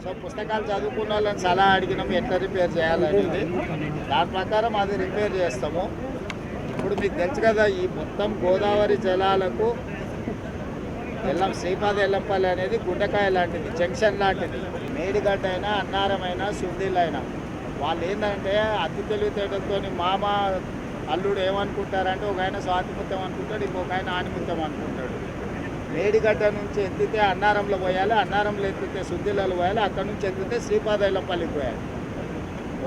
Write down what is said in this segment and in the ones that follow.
So పుస్తకాలు చదువుకున్న వాళ్ళని సలహా అడిగినాము ఎట్లా రిపేర్ చేయాలనేది. దాని ప్రకారం అది రిపేర్ చేస్తాము. ఇప్పుడు మీకు తెలుసు కదా, ఈ మొత్తం గోదావరి జలాలకు శ్రీపాద ఎల్లంపల్లి అనేది గుండెకాయ లాంటిది, జంక్షన్ లాంటిది. మేడిగడ్డ అయినా, అన్నారం అయినా, సుందీలు అయినా వాళ్ళు ఏంటంటే అతి తెలివితేటలతో మామ అల్లుడు ఏమనుకుంటారంటే ఒక ఆయన స్వాతిముత్యం అనుకుంటాడు, ఇంకొక ఆయన ఆనిముత్యం అనుకుంటాడు. మేడిగడ్డ నుంచి ఎత్తితే అన్నారంలో పోయాలి, అన్నారంలో ఎత్తితే సుద్దిలలో పోయాలి, అక్కడ నుంచి ఎత్తితే శ్రీపాద ఎల్లంపల్లికి పోయాలి.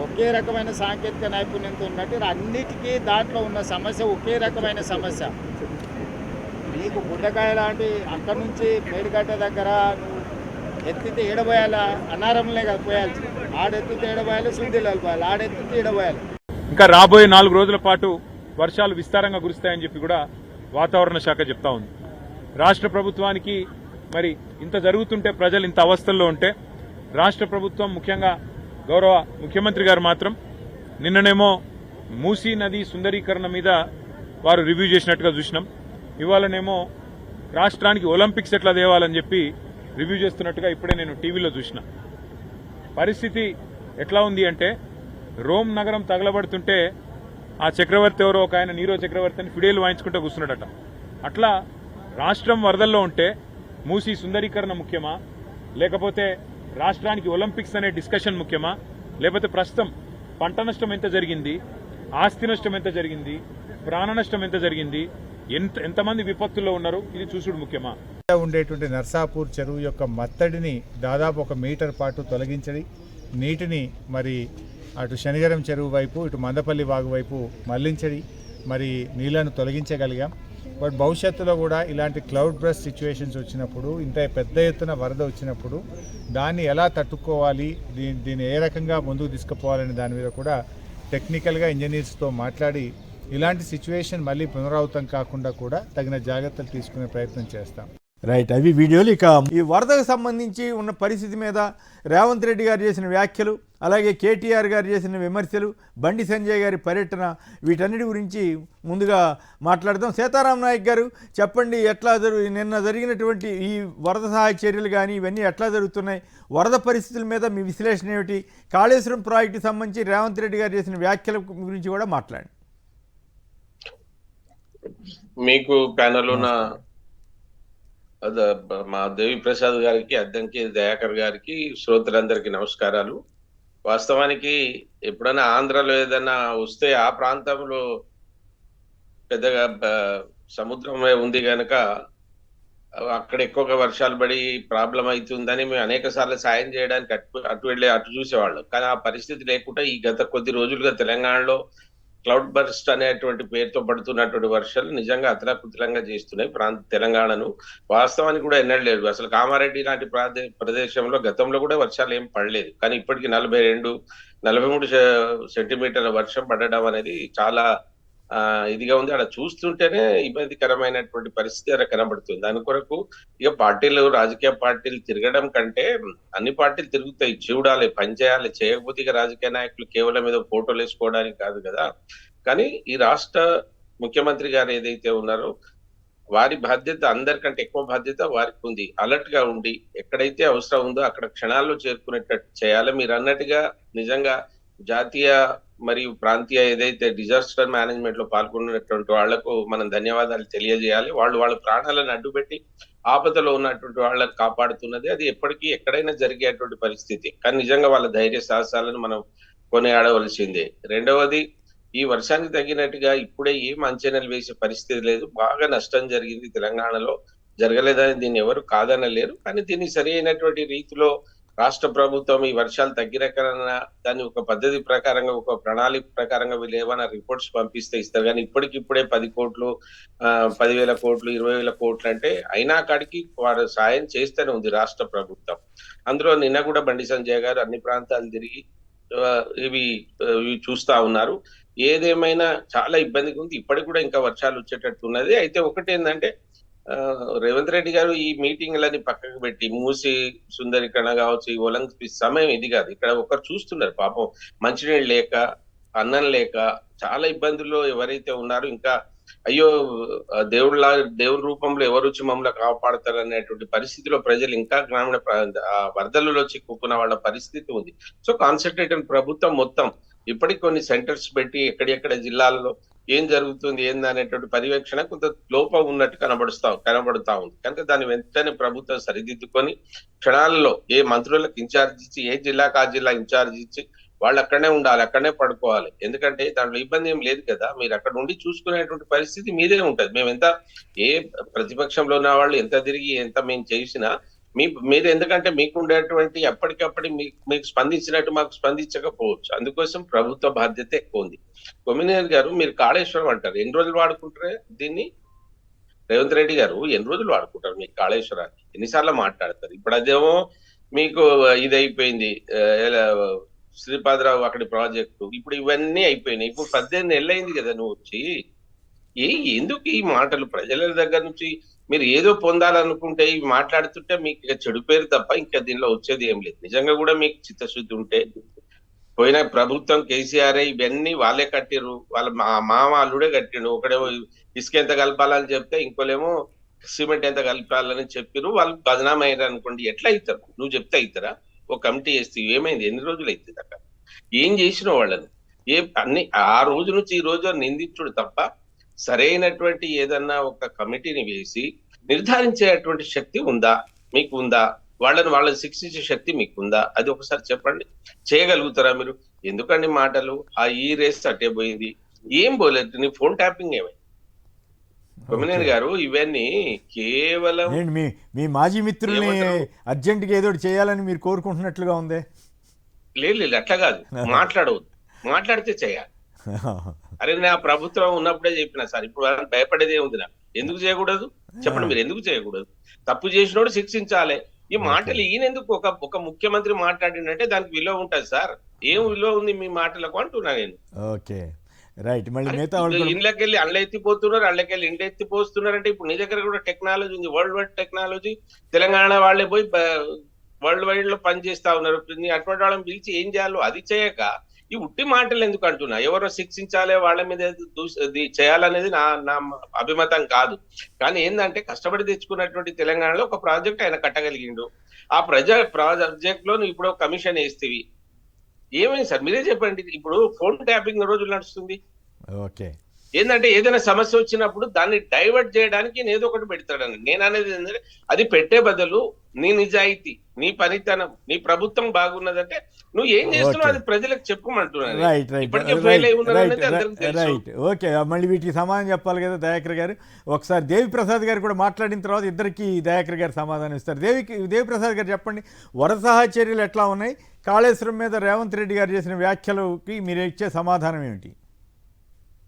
ఒకే రకమైన సాంకేతిక నైపుణ్యంతో ఉన్నట్టు అన్నిటికీ దాంట్లో ఉన్న సమస్య ఒకే రకమైన సమస్య. నీకు గుండెకాయ లాంటి అక్కడి నుంచి మేడిగడ్డ దగ్గర నువ్వు ఎత్తితే ఏడబోయాలి, అన్నారంలోనే కదా పోయాల్సి. ఆడెత్తితే ఏడబోయాలి, సుద్దిలలో పోయాలి, ఆడెత్తితే ఏడబోయాలి. ఇంకా రాబోయే 4 రోజుల పాటు వర్షాలు విస్తారంగా కురుస్తాయని చెప్పి కూడా వాతావరణ శాఖ చెప్తా ఉంది. రాష్ట్ర ప్రభుత్వానికి మరి ఇంత జరుగుతుంటే, ప్రజలు ఇంత అవస్థల్లో ఉంటే, రాష్ట్ర ప్రభుత్వం ముఖ్యంగా గౌరవ ముఖ్యమంత్రి గారు మాత్రం నిన్ననేమో మూసీ నది సుందరీకరణ మీద వారు రివ్యూ చేసినట్టుగా చూసినాం. ఇవాళనేమో రాష్ట్రానికి ఒలింపిక్స్ ఎట్లా తేవాలని చెప్పి రివ్యూ చేస్తున్నట్టుగా ఇప్పుడే నేను టీవీలో చూసిన. పరిస్థితి ఎట్లా ఉంది అంటే, రోమ్ నగరం తగలబడుతుంటే ఆ చక్రవర్తి ఎవరో ఒక ఆయన నీరో చక్రవర్తి అని ఫిడేలు వాయించుకుంటూ కూర్చున్నాడట. అట్లా రాష్ట్రం వరదల్లో ఉంటే మూసీ సుందరీకరణ ముఖ్యమా, లేకపోతే రాష్ట్రానికి ఒలింపిక్స్ అనే డిస్కషన్ ముఖ్యమా, లేకపోతే ప్రస్తుతం పంట నష్టం ఎంత జరిగింది, ఆస్తి నష్టం ఎంత జరిగింది, ప్రాణ నష్టం ఎంత జరిగింది, ఎంతమంది విపత్తుల్లో ఉన్నారు, ఇది చూసుడు ముఖ్యమా? ఉండేటువంటి నర్సాపూర్ చెరువు యొక్క మత్తడిని దాదాపు 1 మీటర్ పాటు తొలగించడి, నీటిని మరి అటు శనిగరం చెరువు వైపు, ఇటు మందపల్లి వాగు వైపు మళ్లించడి, మరి నీళ్లను తొలగించగలిగాం. బట్ భవిష్యత్తులో కూడా ఇలాంటి క్లౌడ్ బ్రస్ట్ సిచ్యువేషన్స్ వచ్చినప్పుడు, ఇంత పెద్ద ఎత్తున వరద వచ్చినప్పుడు దాన్ని ఎలా తట్టుకోవాలి, దీన్ని ఏ రకంగా ముందుకు తీసుకుపోవాలనే దాని మీద కూడా టెక్నికల్గా ఇంజనీర్స్తో మాట్లాడి ఇలాంటి సిచ్యువేషన్ మళ్ళీ పునరావృతం కాకుండా కూడా తగిన జాగ్రత్తలు తీసుకునే ప్రయత్నం చేస్తాం. రైట్, అవి వీడియోలు. ఇక ఈ వరదకు సంబంధించి ఉన్న పరిస్థితి మీద రేవంత్ రెడ్డి గారు చేసిన వ్యాఖ్యలు, అలాగే కేటీఆర్ గారు చేసిన విమర్శలు, బండి సంజయ్ గారి పర్యటన, వీటన్నిటి గురించి ముందుగా మాట్లాడదాం. సీతారాం నాయక్ గారు చెప్పండి, ఎట్లా నిన్న జరిగినటువంటి ఈ వరద సహాయ చర్యలు కానీ ఇవన్నీ ఎట్లా జరుగుతున్నాయి, వరద పరిస్థితుల మీద మీ విశ్లేషణ ఏమిటి, కాళేశ్వరం ప్రాజెక్టుకి సంబంధించి రేవంత్ రెడ్డి గారు చేసిన వ్యాఖ్యల గురించి కూడా మాట్లాడండి. మీకు ప్యానెల్ ఉన్న మా దేవి ప్రసాద్ గారికి, అద్దంకి దయాకర్ గారికి, శ్రోతలందరికీ నమస్కారాలు. వాస్తవానికి ఎప్పుడైనా ఆంధ్రలో ఏదైనా వస్తే ఆ ప్రాంతంలో పెద్దగా సముద్రమే ఉంది కనుక అక్కడ ఎక్కువగా వర్షాలు పడి ప్రాబ్లం అవుతుందని మేము అనేక సార్లు సాయం చేయడానికి అటు వెళ్ళి అటు చూసేవాళ్ళం. కానీ ఆ పరిస్థితి లేకుండా ఈ గత కొద్ది రోజులుగా తెలంగాణలో క్లౌడ్ బర్స్ట్ అనేటువంటి పేరుతో పడుతున్నటువంటి వర్షాలు నిజంగా అతలాకుతలంగా చేస్తున్నాయి తెలంగాణను. వాస్తవానికి కూడా ఎన్నడూ లేదు. అసలు కామారెడ్డి లాంటి ప్రదేశంలో గతంలో కూడా వర్షాలు ఏం పడలేదు. కానీ ఇప్పటికి 42-43 సెంటీమీటర్ల వర్షం పడడం అనేది చాలా ఇదిగా ఉంది. అక్కడ చూస్తుంటేనే ఇబ్బందికరమైనటువంటి పరిస్థితి అక్కడ కనబడుతుంది. దాని కొరకు ఇక రాజకీయ పార్టీలు తిరగడం కంటే అన్ని పార్టీలు తిరుగుతాయి, చూడాలి, పనిచేయాలి. చేయకపోతే ఇక రాజకీయ నాయకులు కేవలం ఏదో ఫోటోలు వేసుకోవడానికి కాదు కదా. కానీ ఈ రాష్ట్ర ముఖ్యమంత్రి గారు ఏదైతే ఉన్నారో వారి బాధ్యత, అందరికంటే ఎక్కువ బాధ్యత వారికి ఉంది. అలర్ట్ గా ఉండి ఎక్కడైతే అవసరం ఉందో అక్కడ క్షణాల్లో చేరుకునేటట్టు చేయాలి. మీరు అన్నట్టుగా నిజంగా జాతీయ మరియు ప్రాంతీయ ఏదైతే డిజాస్టర్ మేనేజ్మెంట్ లో పాల్గొన్నటువంటి వాళ్లకు మనం ధన్యవాదాలు తెలియజేయాలి. వాళ్ళ ప్రాణాలను అడ్డుపెట్టి ఆపదలో ఉన్నటువంటి వాళ్ళని కాపాడుతున్నది అది ఎప్పటికీ ఎక్కడైనా జరిగేటువంటి పరిస్థితి. కానీ నిజంగా వాళ్ళ ధైర్య సాహసాలను మనం కొనియాడవలసిందే. రెండవది, ఈ వర్షానికి తగినట్టుగా ఇప్పుడే ఏం అంచనాలు వేసే పరిస్థితి లేదు. బాగా నష్టం జరిగింది తెలంగాణలో, జరగలేదని దీన్ని ఎవరు కాదనలేరు. కానీ దీన్ని సరి అయినటువంటి రీతిలో రాష్ట్ర ప్రభుత్వం ఈ వర్షాలు తగ్గిన కన్నా దాన్ని ఒక పద్ధతి ప్రకారంగా, ఒక ప్రణాళిక ప్రకారంగా వీళ్ళు ఏమైనా రిపోర్ట్స్ పంపిస్తే ఇస్తారు. కానీ ఇప్పటికిప్పుడే 10 కోట్లు, 10,000 కోట్లు, 20,000 కోట్లు అంటే అయినా కాడికి వారు సాయం చేస్తూనే ఉంది రాష్ట్ర ప్రభుత్వం. అందులో నిన్న కూడా బండి సంజయ్ గారు అన్ని ప్రాంతాలు తిరిగి ఇవి చూస్తా ఉన్నారు. ఏదేమైనా చాలా ఇబ్బందిగా ఉంది. ఇప్పటికి కూడా ఇంకా వర్షాలు వచ్చేటట్టు ఉన్నది. అయితే ఒకటేందంటే రేవంత్ రెడ్డి గారు ఈ మీటింగ్లని పక్కకు పెట్టి మూసి సుందరీకరణ కావచ్చు, ఈ ఒలింపిక్స్ సమయం ఇది కాదు. ఇక్కడ ఒకరు చూస్తున్నారు పాపం, మంచినీళ్ళు లేక, అన్నం లేక చాలా ఇబ్బందుల్లో ఎవరైతే ఉన్నారో, ఇంకా అయ్యో దేవుడి రూపంలో ఎవరు వచ్చి మమ్మల్ని కాపాడతారు అనేటువంటి పరిస్థితిలో ప్రజలు ఇంకా వరదలలో చిక్కుకున్న వాళ్ళ పరిస్థితి ఉంది. సో కాన్సన్ట్రేటెడ్ ప్రభుత్వం మొత్తం ఇప్పటికి కొన్ని సెంటర్స్ పెట్టి ఎక్కడెక్కడ జిల్లాల్లో ఏం జరుగుతుంది ఏంది అనేటువంటి పర్యవేక్షణ కొంత లోపం ఉన్నట్టు కనబడుతా ఉంది. కనుక దాన్ని వెంటనే ప్రభుత్వం సరిదిద్దుకొని క్షణాలలో ఏ మంత్రులకు ఇన్ఛార్జ్ ఇచ్చి, ఏ జిల్లాకు ఆ జిల్లా ఇన్ఛార్జ్ ఇచ్చి వాళ్ళు అక్కడనే ఉండాలి, అక్కడనే పడుకోవాలి. ఎందుకంటే దాంట్లో ఇబ్బంది ఏం లేదు కదా, మీరు అక్కడ ఉండి చూసుకునేటువంటి పరిస్థితి మీదే ఉంటది. మేము ఎంత ఏ ప్రతిపక్షంలో ఉన్న వాళ్ళు ఎంత తిరిగి ఎంత మేము చేసినా మీరు ఎందుకంటే మీకు ఉండేటువంటి ఎప్పటికప్పుడు మీకు స్పందించినట్టు మాకు స్పందించకపోవచ్చు. అందుకోసం ప్రభుత్వ బాధ్యత ఎక్కువ ఉంది. కొమ్మినేని గారు, మీరు కాళేశ్వరం అంటారు, ఎన్ని రోజులు వాడుకుంటారు దీన్ని? రేవంత్ రెడ్డి గారు ఎన్ని రోజులు వాడుకుంటారు మీకు కాళేశ్వరాన్ని? ఎన్నిసార్లు మాట్లాడతారు? ఇప్పుడు అదేమో మీకు ఇది అయిపోయింది, శ్రీపాదరావు అక్కడి ప్రాజెక్టు, ఇప్పుడు ఇవన్నీ అయిపోయినాయి. ఇప్పుడు 18 నెలలు అయింది కదా నువ్వు వచ్చి. ఎందుకు ఈ మాటలు? ప్రజల దగ్గర నుంచి మీరు ఏదో పొందాలనుకుంటే ఇవి మాట్లాడుతుంటే మీకు చెడు పేరు తప్ప ఇంకా దీనిలో వచ్చేది ఏం లేదు. నిజంగా కూడా మీకు చిత్తశుద్ధి ఉంటే పోయిన ప్రభుత్వం కేసీఆర్ ఇవన్నీ వాళ్ళే కట్టిరు, వాళ్ళ మామ అల్లుడే కట్టిండు. ఒకడేమో ఇసుక ఎంత కలపాలని చెప్తే ఇంకోలేమో సిమెంట్ ఎంత కలపాలని చెప్పిరు, వాళ్ళు బదనామీ అయ్యారు అనుకోండి. ఎట్లా అవుతారు? నువ్వు చెప్తే అవుతారా? ఒక కమిటీ వేస్తే ఏమైంది? ఎన్ని రోజులు అవుతుంది అక్కడ? ఏం చేసిన వాళ్ళని అన్ని ఆ రోజు నుంచి ఈ రోజు నిందించుడు తప్ప సరైనటువంటి ఏదన్నా ఒక కమిటీని వేసి నిర్ధారించేటువంటి శక్తి ఉందా మీకు? ఉందా? వాళ్ళని శిక్షించే శక్తి మీకు ఉందా? అది ఒకసారి చెప్పండి. చేయగలుగుతారా మీరు? ఎందుకండి మాటలు? ఈ రేస్ అట్టే పోయింది, ఏం పోలేదు. నీ ఫోన్ ట్యాపింగ్ ఏమైంది? కొమ్మినేని గారు, ఇవన్నీ కేవలం మీ మాజీ మిత్రుల్ని అర్జెంట్ గా ఏదో చేయాలని మీరు కోరుకుంటున్నట్లుగా ఉంది. లేదు, అట్లా కాదు. మాట్లాడవద్దు, మాట్లాడితే చేయాలి. అరే నా ప్రభుత్వం ఉన్నప్పుడే చెప్పినా సార్, ఇప్పుడు భయపడేదే ఉంది. నాకు ఎందుకు చేయకూడదు చెప్పండి? మీరు ఎందుకు చేయకూడదు? తప్పు చేసినోడు శిక్షించాలి. ఈ మాటలు ఈయనెందుకు? ఒక ముఖ్యమంత్రి మాట్లాడినంటే దానికి విలువ ఉంటుంది సార్. ఏం విలువ ఉంది మీ మాటలకు అంటున్నా నేను. Okay, right. మళ్ళీ ఇండ్లకెళ్ళి అండ్ల ఎత్తిపోతున్నారు, అండ్లకెళ్ళి ఇండ్ల ఎత్తిపోస్తున్నారు. అంటే ఇప్పుడు నీ దగ్గర కూడా టెక్నాలజీ ఉంది, వరల్డ్ వైడ్ టెక్నాలజీ. తెలంగాణ వాళ్ళే పోయి వరల్డ్ వైడ్ లో పనిచేస్తా ఉన్నారు. అటువంటి వాళ్ళని పిలిచి ఏం చేయాలో అది చేయక ఈ ఉట్టి మాటలు ఎందుకు అంటున్నా? ఎవరో శిక్షించాలి, వాళ్ళ మీద చేయాలనేది నా అభిమతం కాదు. కానీ ఏంటంటే కష్టపడి తెచ్చుకున్నటువంటి తెలంగాణలో ఒక ప్రాజెక్ట్ ఆయన కట్టగలిగిండు. ఆ ప్రాజెక్ట్ లో ఇప్పుడు కమిషన్ వేస్తేవి ఏమైంది సార్? మీరే చెప్పండి. ఇప్పుడు ఫోన్ ట్యాపింగ్ రోజులు నడుస్తుంది. ఓకే, ఏంటంటే ఏదైనా సమస్య వచ్చినప్పుడు దాన్ని డైవర్ట్ చేయడానికి ఏదో ఒకటి పెడతాడని నేను అనేది ఏంటంటే, అది పెట్టే బదులు నీ నిజాయితీ, నీ పనితనం, నీ ప్రభుత్వం బాగున్నదంటే నువ్వు ఏం చేస్తున్నావు అది ప్రజలకు చెప్పమంటున్నాను. రైట్. ఓకే, మళ్ళీ వీటికి సమాధానం చెప్పాలి కదా దయాకర్ గారు. ఒకసారి దేవి ప్రసాద్ గారు కూడా మాట్లాడిన తర్వాత ఇద్దరికి దయాకర్ గారు సమాధానం ఇస్తారు. దేవి ప్రసాద్ గారు చెప్పండి, వరద సహాయ చర్యలు ఎట్లా ఉన్నాయి? కాళేశ్వరం మీద రేవంత్ రెడ్డి గారు చేసిన వ్యాఖ్యలకి మీరు ఇచ్చే సమాధానం ఏమిటి?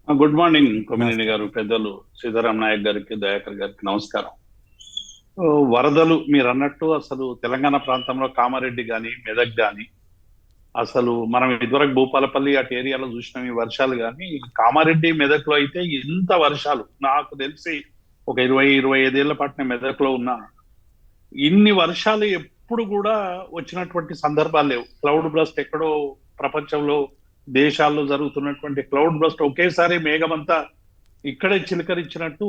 గుడ్ మార్నింగ్ కొమ్మినేని గారు, పెద్దలు సీతారాం నాయక్ గారికి, దయాకర్ గారికి నమస్కారం. వరదలు మీరు అన్నట్టు అసలు తెలంగాణ ప్రాంతంలో కామారెడ్డి కానీ మెదక్ కానీ, అసలు మనం ఇదివరకు భూపాలపల్లి అటు ఏరియాలో చూసినాం ఈ వర్షాలు. కానీ కామారెడ్డి మెదక్ లో అయితే ఇంత వర్షాలు నాకు తెలిసి ఒక 20-25 ఏళ్ల పాటు నేను మెదక్ లో ఉన్నా. ఇన్ని వర్షాలు ఎప్పుడు కూడా వచ్చినటువంటి సందర్భాలు లేవు. క్లౌడ్ బ్రస్ట్ ఎక్కడో ప్రపంచంలో దేశాల్లో జరుగుతున్నటువంటి క్లౌడ్ బ్రస్ట్ ఒకేసారి మేఘమంతా ఇక్కడే చిలకరించినట్టు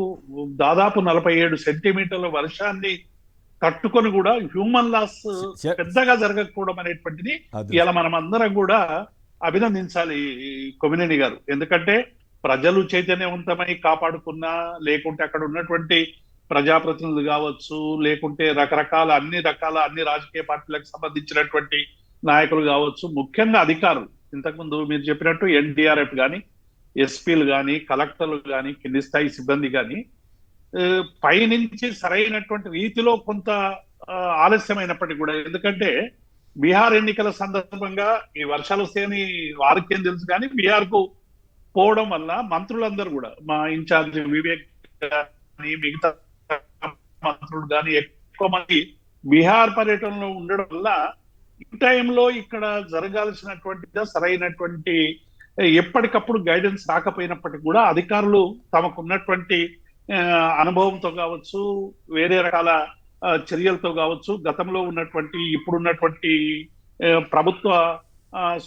దాదాపు 47 సెంటీమీటర్ల వర్షాన్ని తట్టుకొని కూడా హ్యూమన్ లాస్ పెద్దగా జరగకపోవడం అనేటువంటిది ఇలా మనం అందరం కూడా అభినందించాలి కొమ్మినేని గారు. ఎందుకంటే ప్రజలు చైతన్యవంతమై కాపాడుకున్నా, లేకుంటే అక్కడ ఉన్నటువంటి ప్రజాప్రతినిధులు కావచ్చు, లేకుంటే అన్ని రాజకీయ పార్టీలకు సంబంధించినటువంటి నాయకులు కావచ్చు, ముఖ్యంగా అధికారులు, ఇంతకుముందు మీరు చెప్పినట్టు ఎన్డీఆర్ఎఫ్ కానీ, ఎస్పీలు కానీ, కలెక్టర్లు కానీ, కింది స్థాయి సిబ్బంది కానీ పైనుంచి సరైనటువంటి రీతిలో కొంత ఆలస్యమైనప్పటికీ కూడా, ఎందుకంటే బీహార్ ఎన్నికల సందర్భంగా ఈ వర్షాలు వస్తాయని వారికేం తెలుసు, కానీ బీహార్ కు పోవడం వల్ల మంత్రులందరూ కూడా, మా ఇన్ఛార్జ్ వివేక్ కానీ మిగతా మంత్రులు కానీ ఎక్కువ మంది బీహార్ పర్యటనలో ఉండడం వల్ల ఈ టైంలో ఇక్కడ జరగాల్సినటువంటి సరైనటువంటి ఎప్పటికప్పుడు గైడెన్స్ రాకపోయినప్పటికీ కూడా అధికారులు తమకున్నటువంటి అనుభవంతో కావచ్చు, వేరే రకాల చర్యలతో కావచ్చు, గతంలో ఉన్నటువంటి ఇప్పుడున్నటువంటి ప్రభుత్వ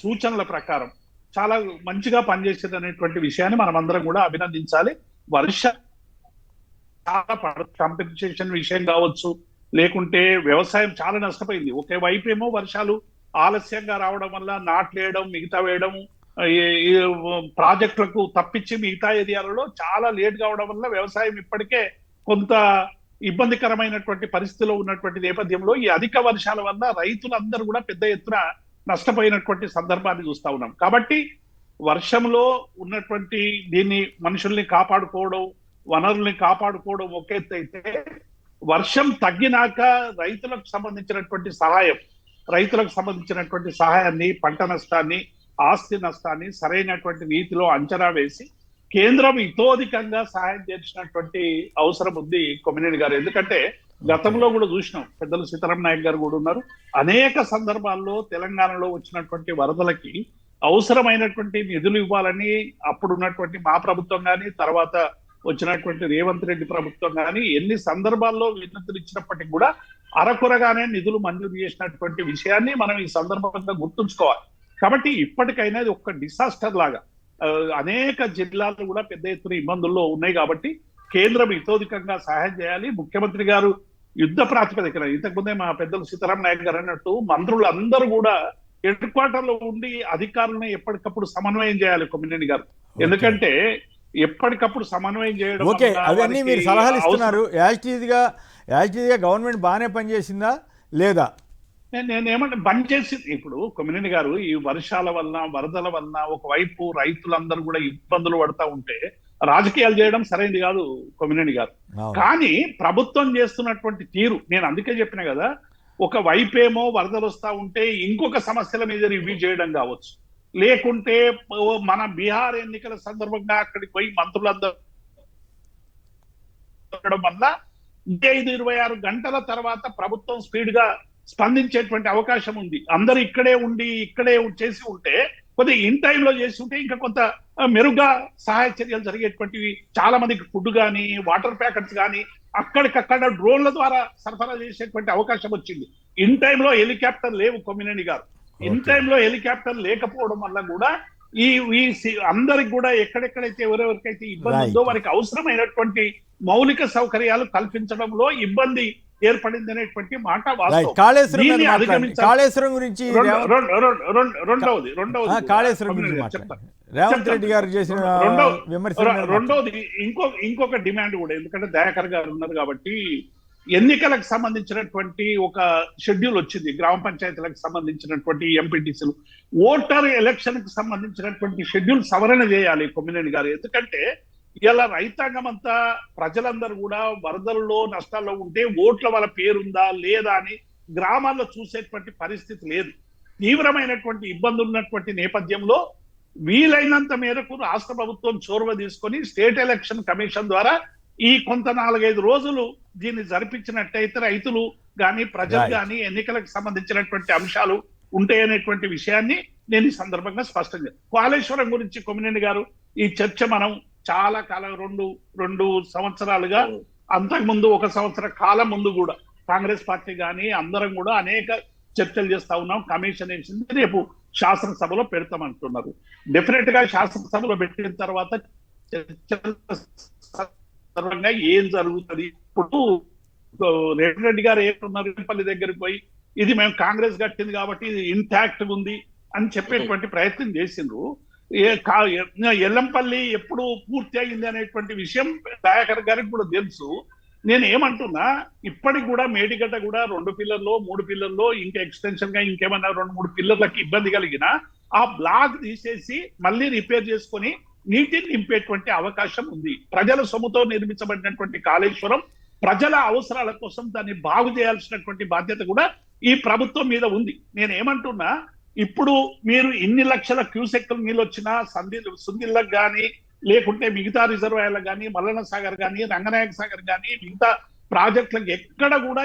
సూచనల ప్రకారం చాలా మంచిగా పనిచేసేది అనేటువంటి విషయాన్ని మనం అందరం కూడా అభినందించాలి. వర్ష చాలా కాంపెన్సేషన్ విషయం కావచ్చు, లేకుంటే వ్యవసాయం చాలా నష్టపోయింది. ఒకే వైపు ఏమో వర్షాలు ఆలస్యంగా రావడం వల్ల నాట్లేయడం, మిగతా వేయడం, ఈ ప్రాజెక్టులకు తప్పించి మిగతా ఏరియాలలో చాలా లేట్ కావడం వల్ల వ్యవసాయం ఇప్పటికే కొంత ఇబ్బందికరమైనటువంటి పరిస్థితిలో ఉన్నటువంటి నేపథ్యంలో ఈ అధిక వర్షాల వల్ల రైతులందరూ కూడా పెద్ద ఎత్తున నష్టపోయినటువంటి సందర్భాన్ని చూస్తా ఉన్నాం. కాబట్టి వర్షంలో ఉన్నటువంటి దీన్ని మనుషుల్ని కాపాడుకోవడం, వనరుల్ని కాపాడుకోవడం ఒక ఎత్తు అయితే, వర్షం తగ్గినాక రైతులకు సంబంధించినటువంటి సహాయాన్ని, పంట నష్టాన్ని, ఆస్తి నష్టాన్ని సరైనటువంటి రీతిలో అంచనా వేసి కేంద్రం ఇతోధికంగా సహాయం చేసినటువంటి అవసరం ఉంది కొమ్మినేని గారు. ఎందుకంటే గతంలో కూడా చూసినాం, పెద్దలు సీతారాం నాయక్ గారు కూడా ఉన్నారు, అనేక సందర్భాల్లో తెలంగాణలో వచ్చినటువంటి వరదలకి అవసరమైనటువంటి నిధులు ఇవ్వాలని అప్పుడు ఉన్నటువంటి మా ప్రభుత్వం కానీ, తర్వాత వచ్చినటువంటి రేవంత్ రెడ్డి ప్రభుత్వం కానీ ఎన్ని సందర్భాల్లో వినతులు ఇచ్చినప్పటికీ కూడా అరకొరగానే నిధులు మంజూరు చేసినటువంటి విషయాన్ని మనం ఈ సందర్భంగా గుర్తుంచుకోవాలి. కాబట్టి ఇప్పటికైనా ఇది ఒక డిసాస్టర్ లాగా అనేక జిల్లాలు కూడా పెద్ద ఎత్తున ఇబ్బందుల్లో ఉన్నాయి. కాబట్టి కేంద్రం ఇతోధికంగా సహాయం చేయాలి. ముఖ్యమంత్రి గారు యుద్ధ ప్రాతిపదికన, ఇంతకుముందే మా పెద్దలు సీతారాం నాయక్ గారు అన్నట్టు మంత్రులు అందరూ కూడా హెడ్ క్వార్టర్ లో ఉండి అధికారులను ఎప్పటికప్పుడు సమన్వయం చేయాలి కొమ్మినేని గారు. ఎందుకంటే ఎప్పటికప్పుడు సమన్వయం చేయడం. ఓకే, అవన్నీ మీరు సలహాలు ఇస్తున్నారు. యాజిటీగా గవర్నమెంట్ బాగానే పనిచేసిందా లేదా? నేనేమంటే బంద్ చేసి, ఇప్పుడు కొమ్మినేని గారు ఈ వర్షాల వల్ల, వరదల వల్ల ఒకవైపు రైతులందరూ కూడా ఇబ్బందులు పడతా ఉంటే రాజకీయాలు చేయడం సరైనది కాదు కొమ్మినేని గారు. కానీ ప్రభుత్వం చేస్తున్నటువంటి తీరు, నేను అందుకే చెప్పిన కదా, ఒక వైపేమో వరదలు వస్తా ఉంటే ఇంకొక సమస్యల మీద రివ్యూ చేయడం కావచ్చు, లేకుంటే మన బీహార్ ఎన్నికల సందర్భంగా అక్కడికి పోయి మంత్రులందరూ వల్ల 25-26 గంటల తర్వాత ప్రభుత్వం స్పీడ్ గా స్పందించేటువంటి అవకాశం ఉంది. అందరూ ఇక్కడే చేసి ఉంటే, కొద్దిగా ఇన్ టైంలో చేసి ఉంటే ఇంకా కొంత మెరుగ్గా సహాయ చర్యలు జరిగేటువంటివి. చాలా మందికి ఫుడ్ కానీ, వాటర్ ప్యాకెట్స్ కానీ అక్కడికక్కడ డ్రోన్ల ద్వారా సరఫరా చేసేటువంటి అవకాశం వచ్చింది. ఇన్ టైంలో హెలికాప్టర్ లేవు కొమ్మినేని గారు. ఇన్ టైంలో హెలికాప్టర్ లేకపోవడం వల్ల కూడా ఈ అందరికి కూడా ఎక్కడెక్కడైతే ఎవరెవరికైతే ఇబ్బంది ఉందో వారికి అవసరమైనటువంటి మౌలిక సౌకర్యాలు కల్పించడంలో ఇబ్బంది ఏర్పడింది అనేటువంటి మాట వాస్తవం. కాళేశ్వరం గురించి రేవంత్ రెడ్డి గారు చేసిన రెండోది ఇంకొక డిమాండ్ కూడా, ఎందుకంటే దయాకర్ గారు ఉన్నారు కాబట్టి, ఎన్నికలకు సంబంధించినటువంటి ఒక షెడ్యూల్ వచ్చింది. గ్రామ పంచాయతీలకు సంబంధించినటువంటి ఎంపీటీసీలు ఓటర్ ఎలక్షన్ కి సంబంధించినటువంటి షెడ్యూల్ సవరణ చేయాలి కొమ్మినేని గారు. ఎందుకంటే ఇలా రైతాంగం అంతా, ప్రజలందరూ కూడా వరదల్లో నష్టాల్లో ఉంటే ఓట్ల వాళ్ళ పేరుందా లేదా అని గ్రామాల్లో చూసేటువంటి పరిస్థితి లేదు. తీవ్రమైనటువంటి ఇబ్బందులు ఉన్నటువంటి నేపథ్యంలో వీలైనంత మేరకు రాష్ట్ర ప్రభుత్వం చొరవ తీసుకొని స్టేట్ ఎలక్షన్ కమిషన్ ద్వారా ఈ కొంత 4-5 రోజులు దీన్ని జరిపించినట్టయితే రైతులు కానీ, ప్రజలు కానీ ఎన్నికలకు సంబంధించినటువంటి అంశాలు ఉంటాయనేటువంటి విషయాన్ని నేను ఈ సందర్భంగా స్పష్టం చేస్తాను. కాళేశ్వరం గురించి కొమ్మినేని గారు ఈ చర్చ మనం చాలా కాలం, రెండు సంవత్సరాలుగా, అంతకుముందు 1 సంవత్సర కాలం ముందు కూడా కాంగ్రెస్ పార్టీ కానీ అందరం కూడా అనేక చర్చలు చేస్తా ఉన్నాం. కమిషన్ వేసింది, రేపు శాసనసభలో పెడతామంటున్నారు. డెఫినెట్ గా శాసనసభలో పెట్టిన తర్వాత ఏం జరుగుతుంది? ఇప్పుడు రేవంత్ రెడ్డి గారు ఏమన్నారు, పల్లి దగ్గరికి పోయి ఇది మేము కాంగ్రెస్ కట్టింది కాబట్టి ఇది ఇంటాక్ట్ ఉంది అని చెప్పేటువంటి ప్రయత్నం చేసిండ్రు. ఎల్లంపల్లి ఎప్పుడు పూర్తి అయింది అనేటువంటి విషయం దయాకర్ గారికి కూడా తెలుసు. నేను ఏమంటున్నా, ఇప్పటికి కూడా మేడిగడ్డ కూడా 2 పిల్లర్లో 3 పిల్లర్లో ఇంకా ఎక్స్టెన్షన్ గా ఇంకేమన్నా 2-3 పిల్లర్లకి ఇబ్బంది కలిగినా ఆ బ్లాక్ తీసేసి మళ్ళీ రిపేర్ చేసుకొని నీటిని నింపేటువంటి అవకాశం ఉంది. ప్రజల సొమ్ముతో నిర్మించబడినటువంటి కాళేశ్వరం ప్రజల అవసరాల కోసం దాన్ని బాగు చేయాల్సినటువంటి బాధ్యత కూడా ఈ ప్రభుత్వం మీద ఉంది. నేను ఏమంటున్నా, ఇప్పుడు మీరు ఇన్ని లక్షల క్యూసెక్ల నీళ్ళు వచ్చినా సుందిళ్ళకు కానీ, లేకుంటే మిగతా రిజర్వాయర్లకు కానీ, మల్లన్న సాగర్ కానీ, రంగనాయక సాగర్ కానీ, మిగతా ప్రాజెక్టులకు ఎక్కడ కూడా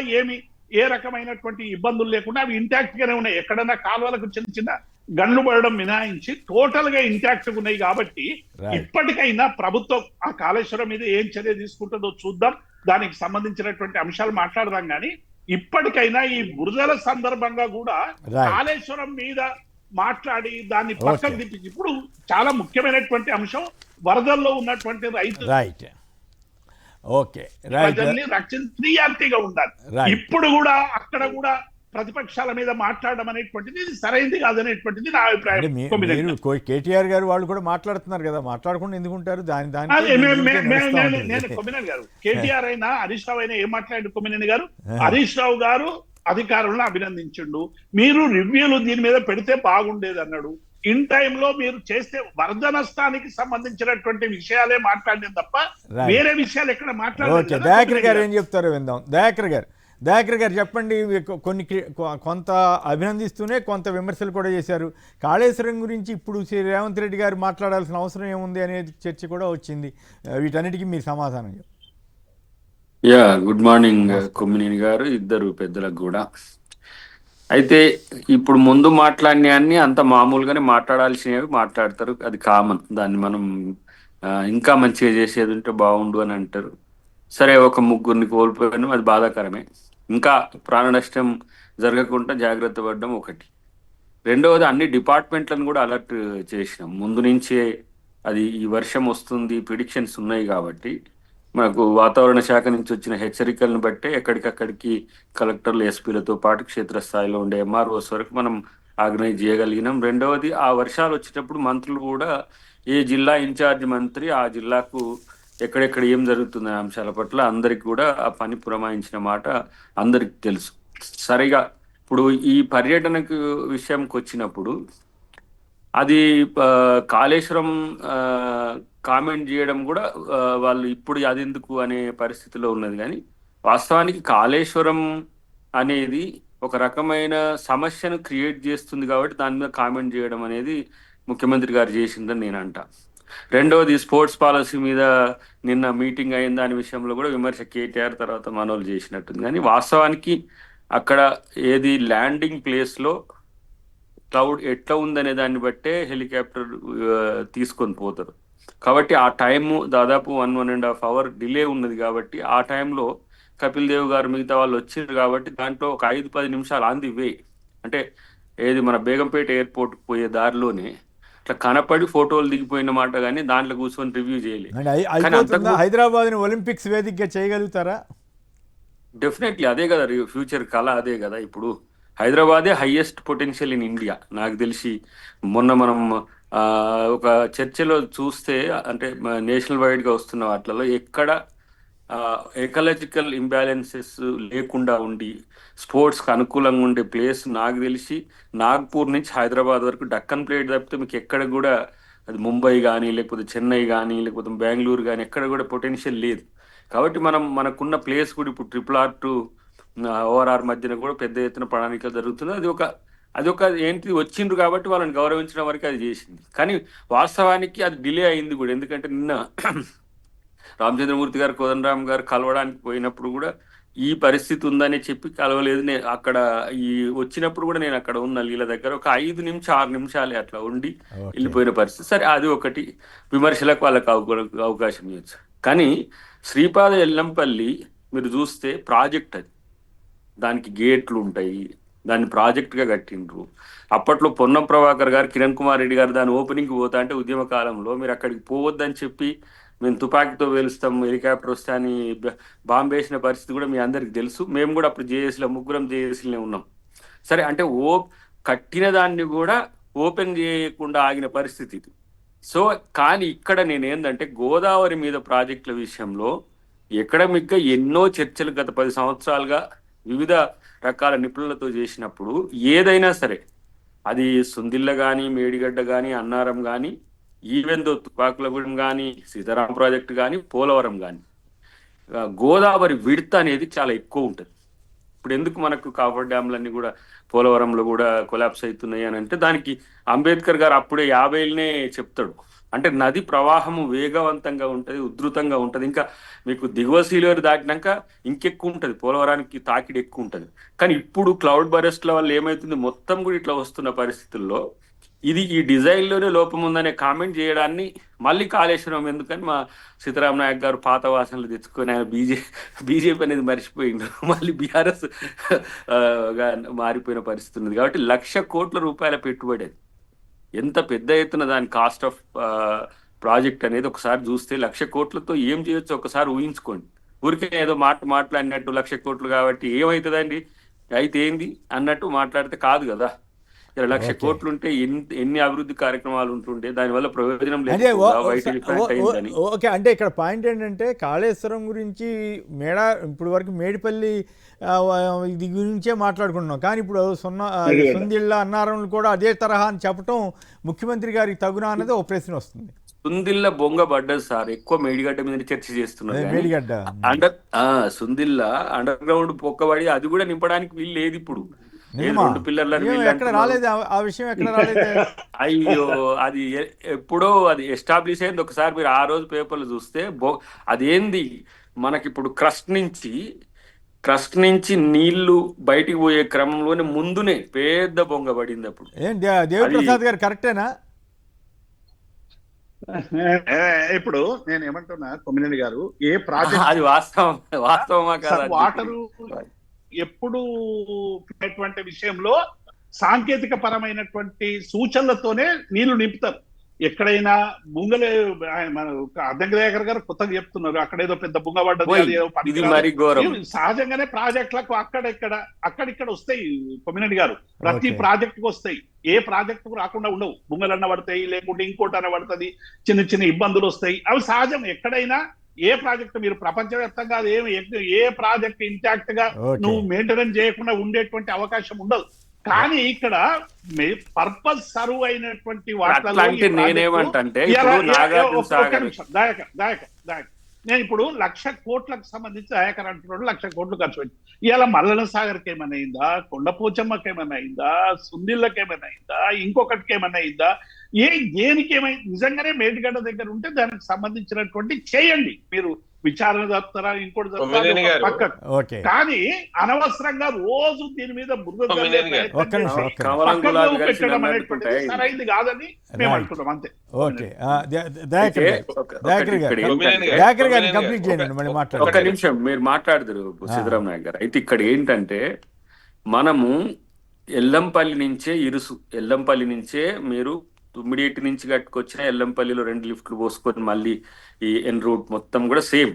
ఏ రకమైనటువంటి ఇబ్బందులు లేకుండా అవి ఇంటాక్ట్ గానే ఉన్నాయి. ఎక్కడైనా కాలువలకు చిన్న గన్లు పడడం మినాయించి టోటల్ గా ఇంటాక్ట్ ఉన్నాయి. కాబట్టి ఇప్పటికైనా ప్రభుత్వం ఆ కాళేశ్వరం మీద ఏం చర్య తీసుకుంటుందో చూద్దాం, దానికి సంబంధించినటువంటి అంశాలు మాట్లాడదాం. కానీ ఇప్పటికైనా ఈ బురదల సందర్భంగా కూడా కాళేశ్వరం మీద మాట్లాడి దాన్ని పక్కకు తిప్పించి, ఇప్పుడు చాలా ముఖ్యమైనటువంటి అంశం వరదల్లో ఉన్నటువంటి రైతు రైట్, ఓకే, రైట్, ప్రజల్ని ప్రియారిటీగా ఉండాలి. Right. ఇప్పుడు కూడా అక్కడ కూడా ప్రతిపక్షాల మీద మాట్లాడడం అనేటువంటిది ఇది సరైనది కాదనేటువంటిది నా అంటే అభిప్రాయం. మీరు కేటీఆర్ గారు వాళ్ళు కూడా మాట్లాడుతున్నారు కదా, మాట్లాడకుండా ఎందుకుంటారు? నేను కొమ్మినేని గారు, కేటీఆర్ అయినా హరీష్ రావు అయినా ఏం మాట్లాడు కొమ్మినేని గారు? హరీష్ రావు గారు అధికారులను అభినందించిండు, మీరు రివ్యూలు దీని మీద పెడితే బాగుండేది అన్నాడు. ఇన్ టైంలో మీరు చేస్తే వరద నష్టానికి సంబంధించినటువంటి విషయాలే మాట్లాడింది తప్ప వేరే విషయాలు ఎక్కడ ఓకే, దయాకర్ గారు ఏం చెప్తారో విందాం. దయాకర్ గారు చెప్పండి. కొంత అభినందిస్తూనే కొంత విమర్శలు కూడా చేశారు. కాళేశ్వరం గురించి ఇప్పుడు రేవంత్ రెడ్డి గారు మాట్లాడాల్సిన అవసరం ఏముంది అనే చర్చ కూడా వచ్చింది. వీటన్నిటికీ మీరు సమాధానం చెప్పండి. గుడ్ మార్నింగ్ కొమ్మినేని గారు, ఇద్దరు పెద్దలకు కూడా. అయితే ఇప్పుడు ముందు మాట్లాడిన అన్ని అంత మామూలుగానే మాట్లాడాల్సినవి మాట్లాడతారు, అది కామన్. దాన్ని మనం ఇంకా మంచిగా చేసేది ఉంటే బాగుండు అని అంటారు. సరే, ఒక ముగ్గురిని కోల్పోయాను, అది బాధాకరమే. ఇంకా ప్రాణ నష్టం జరగకుండా జాగ్రత్త పడడం ఒకటి. రెండవది, అన్ని డిపార్ట్మెంట్లను కూడా అలర్ట్ చేసినాం ముందు నుంచే. అది ఈ వర్షం వస్తుంది, ప్రిడిక్షన్స్ ఉన్నాయి కాబట్టి మనకు వాతావరణ శాఖ నుంచి వచ్చిన హెచ్చరికలను బట్టే ఎక్కడికక్కడికి కలెక్టర్లు, ఎస్పీలతో పాటు క్షేత్రస్థాయిలో ఉండే ఎంఆర్ఓస్ వరకు మనం ఆర్గనైజ్ చేయగలిగినాం. రెండవది, ఆ వర్షాలు వచ్చేటప్పుడు మంత్రులు కూడా ఏ జిల్లా ఇన్ఛార్జ్ మంత్రి ఆ జిల్లాకు ఎక్కడెక్కడ ఏం జరుగుతున్న అంశాల పట్ల అందరికి కూడా ఆ పని పురమాయించిన మాట అందరికి తెలుసు. సరిగా ఇప్పుడు ఈ పర్యటనకు విషయంకి వచ్చినప్పుడు అది కాళేశ్వరం కామెంట్ చేయడం కూడా వాళ్ళు ఇప్పుడు అది ఎందుకు అనే పరిస్థితిలో ఉన్నది. కానీ వాస్తవానికి కాళేశ్వరం అనేది ఒక రకమైన సమస్యను క్రియేట్ చేస్తుంది కాబట్టి దాని మీద కామెంట్ చేయడం అనేది ముఖ్యమంత్రి గారు చేసిందని నేను అంటా. రెండవది, స్పోర్ట్స్ పాలసీ మీద నిన్న మీటింగ్ అయిన దాని విషయంలో కూడా విమర్శ కేటీఆర్ తర్వాత మనోళ్ళు చేసినట్టుంది. కానీ వాస్తవానికి అక్కడ ఏది ల్యాండింగ్ ప్లేస్లో క్లౌడ్ ఎట్లా ఉందనే దాన్ని బట్టే హెలికాప్టర్ తీసుకొని పోతారు. కాబట్టి ఆ టైము దాదాపు 1.5 hour డిలే ఉన్నది. కాబట్టి ఆ టైంలో కపిల్ దేవ్ గారు మిగతా వాళ్ళు వచ్చారు కాబట్టి దాంట్లో ఒక 5-10 నిమిషాలు ఆన్ ది వే, అంటే ఏది మన బేగంపేట ఎయిర్పోర్ట్ పోయే దారిలోనే ఇట్లా కనపడి ఫోటోలు దిగిపోయిన మాట. కానీ దాంట్లో కూర్చొని రివ్యూ చేయలేదు. హైదరాబాద్ ఒలింపిక్స్ వేదికగా చేయగలుగుతారా? డెఫినెట్లీ అదే కదా ఫ్యూచర్ కళ, అదే కదా. ఇప్పుడు హైదరాబాదే హైయెస్ట్ పొటెన్షియల్ ఇన్ ఇండియా. నాకు తెలిసి మొన్న మనం ఒక చర్చలో చూస్తే, అంటే నేషనల్ వైడ్గా వస్తున్న వాటిలలో ఎక్కడ ఎకలాజికల్ ఇంబ్యాలెన్సెస్ లేకుండా ఉండి స్పోర్ట్స్కి అనుకూలంగా ఉండే ప్లేస్ నాకు తెలిసి నాగ్పూర్ నుంచి హైదరాబాద్ వరకు డక్కన్ ప్లేట్ తప్పితే మీకు ఎక్కడ కూడా, అది ముంబై కానీ లేకపోతే చెన్నై కానీ లేకపోతే బెంగళూరు కానీ ఎక్కడ కూడా పొటెన్షియల్ లేదు. కాబట్టి మనకున్న ప్లేస్ కూడా ఇప్పుడు RRR టు ORR మధ్యన కూడా పెద్ద ఎత్తున ప్రణాళికలు జరుగుతుంది. అది ఒక ఏంటి వచ్చిండ్రు కాబట్టి వాళ్ళని గౌరవించడం వరకు అది చేసింది. కానీ వాస్తవానికి అది డిలే అయింది కూడా. ఎందుకంటే నిన్న రామచంద్రమూర్తి గారు, కోదండరామ్ గారు కలవడానికి పోయినప్పుడు కూడా ఈ పరిస్థితి ఉందని చెప్పి కలవలేదు. నేను అక్కడ వచ్చినప్పుడు కూడా నేను అక్కడ ఉన్న వీళ్ళ దగ్గర ఒక 5-6 నిమిషాలే అట్లా ఉండి వెళ్ళిపోయిన పరిస్థితి. సరే, అది ఒకటి విమర్శలకు వాళ్ళకి అవకాశం ఇవ్వచ్చు. కానీ శ్రీపాద ఎల్లంపల్లి మీరు చూస్తే ప్రాజెక్ట్, అది దానికి గేట్లు ఉంటాయి, దాన్ని ప్రాజెక్ట్గా కట్టిండ్రు. అప్పట్లో పొన్నం ప్రభాకర్ గారు, కిరణ్ కుమార్ రెడ్డి గారు దాని ఓపెనింగ్కి పోతా అంటే ఉద్యమ కాలంలో మీరు అక్కడికి పోవద్దని చెప్పి మేము తుపాకీతో వేలుస్తాం, హెలికాప్టర్ వస్తే అని బాంబు వేసిన పరిస్థితి కూడా మీ అందరికి తెలుసు. మేము కూడా అప్పుడు జేఏసీలో ముగ్గురం జేఏసీలోనే ఉన్నాం. సరే, అంటే కట్టిన దాన్ని కూడా ఓపెన్ చేయకుండా ఆగిన పరిస్థితి ఇది. సో కానీ ఇక్కడ నేనేందంటే గోదావరి మీద ప్రాజెక్టుల విషయంలో ఎకడమిక్గా ఎన్నో చర్చలు గత 10 సంవత్సరాలుగా వివిధ రకాల నిపుణులతో చేసినప్పుడు ఏదైనా సరే, అది సుందిల్ల కానీ, మేడిగడ్డ కానీ, అన్నారం కానీ, ఈవెన్ దో తుపాకులగూడెం కానీ, సీతారాం ప్రాజెక్టు కానీ, పోలవరం కానీ, గోదావరి విడత అనేది చాలా ఎక్కువ ఉంటుంది. ఇప్పుడు ఎందుకు మనకు కాఫర్ డ్యామ్లన్నీ కూడా పోలవరంలో కూడా కొలాప్స్ అవుతున్నాయి అని అంటే దానికి అంబేద్కర్ గారు అప్పుడే 50నే చెప్తాడు. అంటే నది ప్రవాహము వేగవంతంగా ఉంటుంది, ఉధృతంగా ఉంటుంది. ఇంకా మీకు దిగువ సీలేరు దాటినాక ఇంకెక్కువ ఉంటుంది, పోలవరానికి తాకిడి ఎక్కువ ఉంటుంది. కానీ ఇప్పుడు క్లౌడ్ బరెస్ట్ల వల్ల ఏమవుతుంది, మొత్తం కూడా ఇట్లా వస్తున్న పరిస్థితుల్లో ఇది ఈ డిజైన్లోనే లోపం ఉందనే కామెంట్ చేయడాన్ని మళ్ళీ కాళేశ్వరం ఎందుకని మా సీతారాం నాయక్ గారు పాత వాసనలు తెచ్చుకొని ఆయన బీజేపీ అనేది మర్చిపోయిండు, మళ్ళీ బీఆర్ఎస్ మారిపోయిన పరిస్థితి ఉంది. కాబట్టి 1,00,000 కోట్ల రూపాయల పెట్టుబడి, అది ఎంత పెద్ద ఎత్తున దాని కాస్ట్ ఆఫ్ ప్రాజెక్ట్ అనేది ఒకసారి చూస్తే 1,00,000 కోట్లతో ఏం చేయొచ్చు ఒకసారి ఊహించుకోండి. ఊరికే ఏదో మాట్లాడినట్టు 1,00,000 కోట్లు కాబట్టి ఏమవుతుందండి, అయితే ఏంది అన్నట్టు మాట్లాడితే కాదు కదా. ఇలా 1,00,000 కోట్లు ఉంటే ఎన్ని అభివృద్ధి కార్యక్రమాలు ఉంటుండే, దానివల్ల ప్రయోజనం అంటే లేకుండా బయట డిఫరెంట్ అయిందని. ఓకే, అంటే ఇక్కడ పాయింట్ ఏంటంటే కాళేశ్వరం గురించి ఇప్పుడు వరకు మేడిపల్లి ఇది గురించే మాట్లాడుకుంటున్నాం, కానీ ఇప్పుడు సుందిళ్ళ అన్నారంలు కూడా అదే తరహా అని చెప్పటం ముఖ్యమంత్రి గారికి తగునా అనేది ఒక ప్రశ్న వస్తుంది. సుందిల్ల బొంగ పడ్డది సార్, ఎక్కువ మేడిగడ్డ మీద చర్చ చేస్తున్నారు. మేడిగడ్డ సుందిల్ల అండర్ గ్రౌండ్ పొక్కబడి అది కూడా నింపడానికి వీలు లేదు ఇప్పుడు. 2 పిల్లర్లను ఎక్కడ రాలేదు ఆ విషయం, ఎక్కడ రాలేదు. అయ్యో, అది ఎప్పుడో అది ఎస్టాబ్లిష్ అయింది. ఒకసారి మీరు ఆ రోజు పేపర్లు చూస్తే అదేంది, మనకిప్పుడు క్రస్ట్ నుంచి నీళ్లు బయటికి పోయే క్రమంలోనే ముందునే పెద్ద బొంగ పడింది. అప్పుడు దేవిప్రసాద్ గారు కరెక్టేనా? ఇప్పుడు నేను ఏమంటున్నా కొమ్మినేని గారు, ఏ ప్రాజెక్ట్ అది వాస్తవమా కాదా, వాటరు ఎప్పుడు విషయంలో సాంకేతిక పరమైనటువంటి సూచనలతోనే నీళ్లు నింపుతారు. ఎక్కడైనా బుంగలే మన అద్దంకి గారు కొత్తగా చెప్తున్నారు, అక్కడేదో పెద్ద బుంగ పడ్డది, సహజంగానే ప్రాజెక్టులకు అక్కడిక్కడ వస్తాయి కొమ్మినేని గారు, ప్రతి ప్రాజెక్టుకు వస్తాయి. ఏ ప్రాజెక్టుకు రాకుండా ఉండవు, బుంగలన్న పడతాయి, లేకుంటే ఇంకోటన్న పడుతుంది, చిన్న చిన్న ఇబ్బందులు వస్తాయి, అవి సహజం. ఎక్కడైనా ఏ ప్రాజెక్టు మీరు ప్రపంచవ్యాప్తంగా ఏ ప్రాజెక్ట్ ఇంటాక్ట్ గా నువ్వు మెయింటెనెన్స్ చేయకుండా ఉండేటువంటి అవకాశం ఉండదు. కానీ ఇక్కడ పర్పస్ సర్వ్ అయినటువంటి నేను ఇప్పుడు 1,00,000 కోట్లకు సంబంధించి దయాకర్ అంటున్నాడు 1,00,000 కోట్లు ఖర్చు పెట్టి, ఇవాళ మల్లన సాగర్కి ఏమైనా అయిందా, కొండపోచమ్మకి ఏమైనా అయిందా, సుందిళ్ళకి ఏమైనా అయిందా, ఇంకొకటికి ఏమైనా అయిందా, దేనికి ఏమైంది? నిజంగానే మేడిగడ్డ దగ్గర ఉంటే దానికి సంబంధించినటువంటి చేయండి, మీరు విచారణ జరుపుతారా, ఇంకోటి జరుపుతారా, కానీ అనవసరంగా రోజు దీని మీద పెట్టడం అనేటువంటిది సరైంది కాదని మేము అంటున్నాం. అంతే. ఒక నిమిషం మీరు మాట్లాడదురు సిద్ధరామ్ నాయక్ గారు. అయితే ఇక్కడ ఏంటంటే, మనము ఎల్లంపల్లి నుంచే మీరు తుమ్మిడిటి నుంచి కట్టుకొచ్చిన ఎల్లంపల్లిలో 2 లిఫ్ట్లు పోసుకొని మళ్ళీ ఈ ఎన్ రూట్ మొత్తం కూడా సేమ్.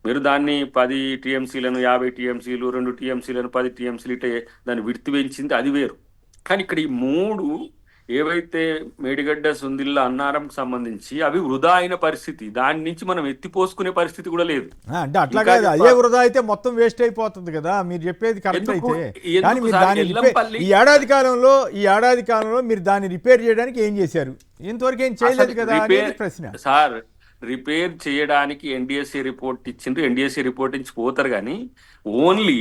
మీరు దాన్ని 10 టీఎంసీలను 50 టీఎంసీలు 2 టీఎంసీలను 10 టీఎంసీలు ఇటే దాన్ని విడితి పెంచింది, అది వేరు. కానీ ఇక్కడ ఈ 3 ఏవైతే మేడిగడ్డ, సుందిళ్ళ, అన్నారంకి సంబంధించి అవి వృధా అయిన పరిస్థితి, దాని నుంచి మనం ఎత్తిపోసుకునే పరిస్థితి కూడా లేదు. అంటే అట్లా కాదు, అదే వృధా అయితే మొత్తం వేస్ట్ అయిపోతుంది కదా, మీరు చెప్పేది కరెక్ట్ అయితే. కానీ మీరు దాన్ని ఈ ఏడాది కాలంలో మీరు దాన్ని రిపేర్ చేయడానికి ఏం చేశారు? ఇంతవరకు ఏం చేయలేదు కదా ప్రశ్న. సార్, రిపేర్ చేయడానికి ఎన్డీఎస్ఏ రిపోర్ట్ ఇచ్చిండ్రు, ఎన్డీఎస్ఏ రిపోర్ట్ నుంచి పోతారు, కానీ ఓన్లీ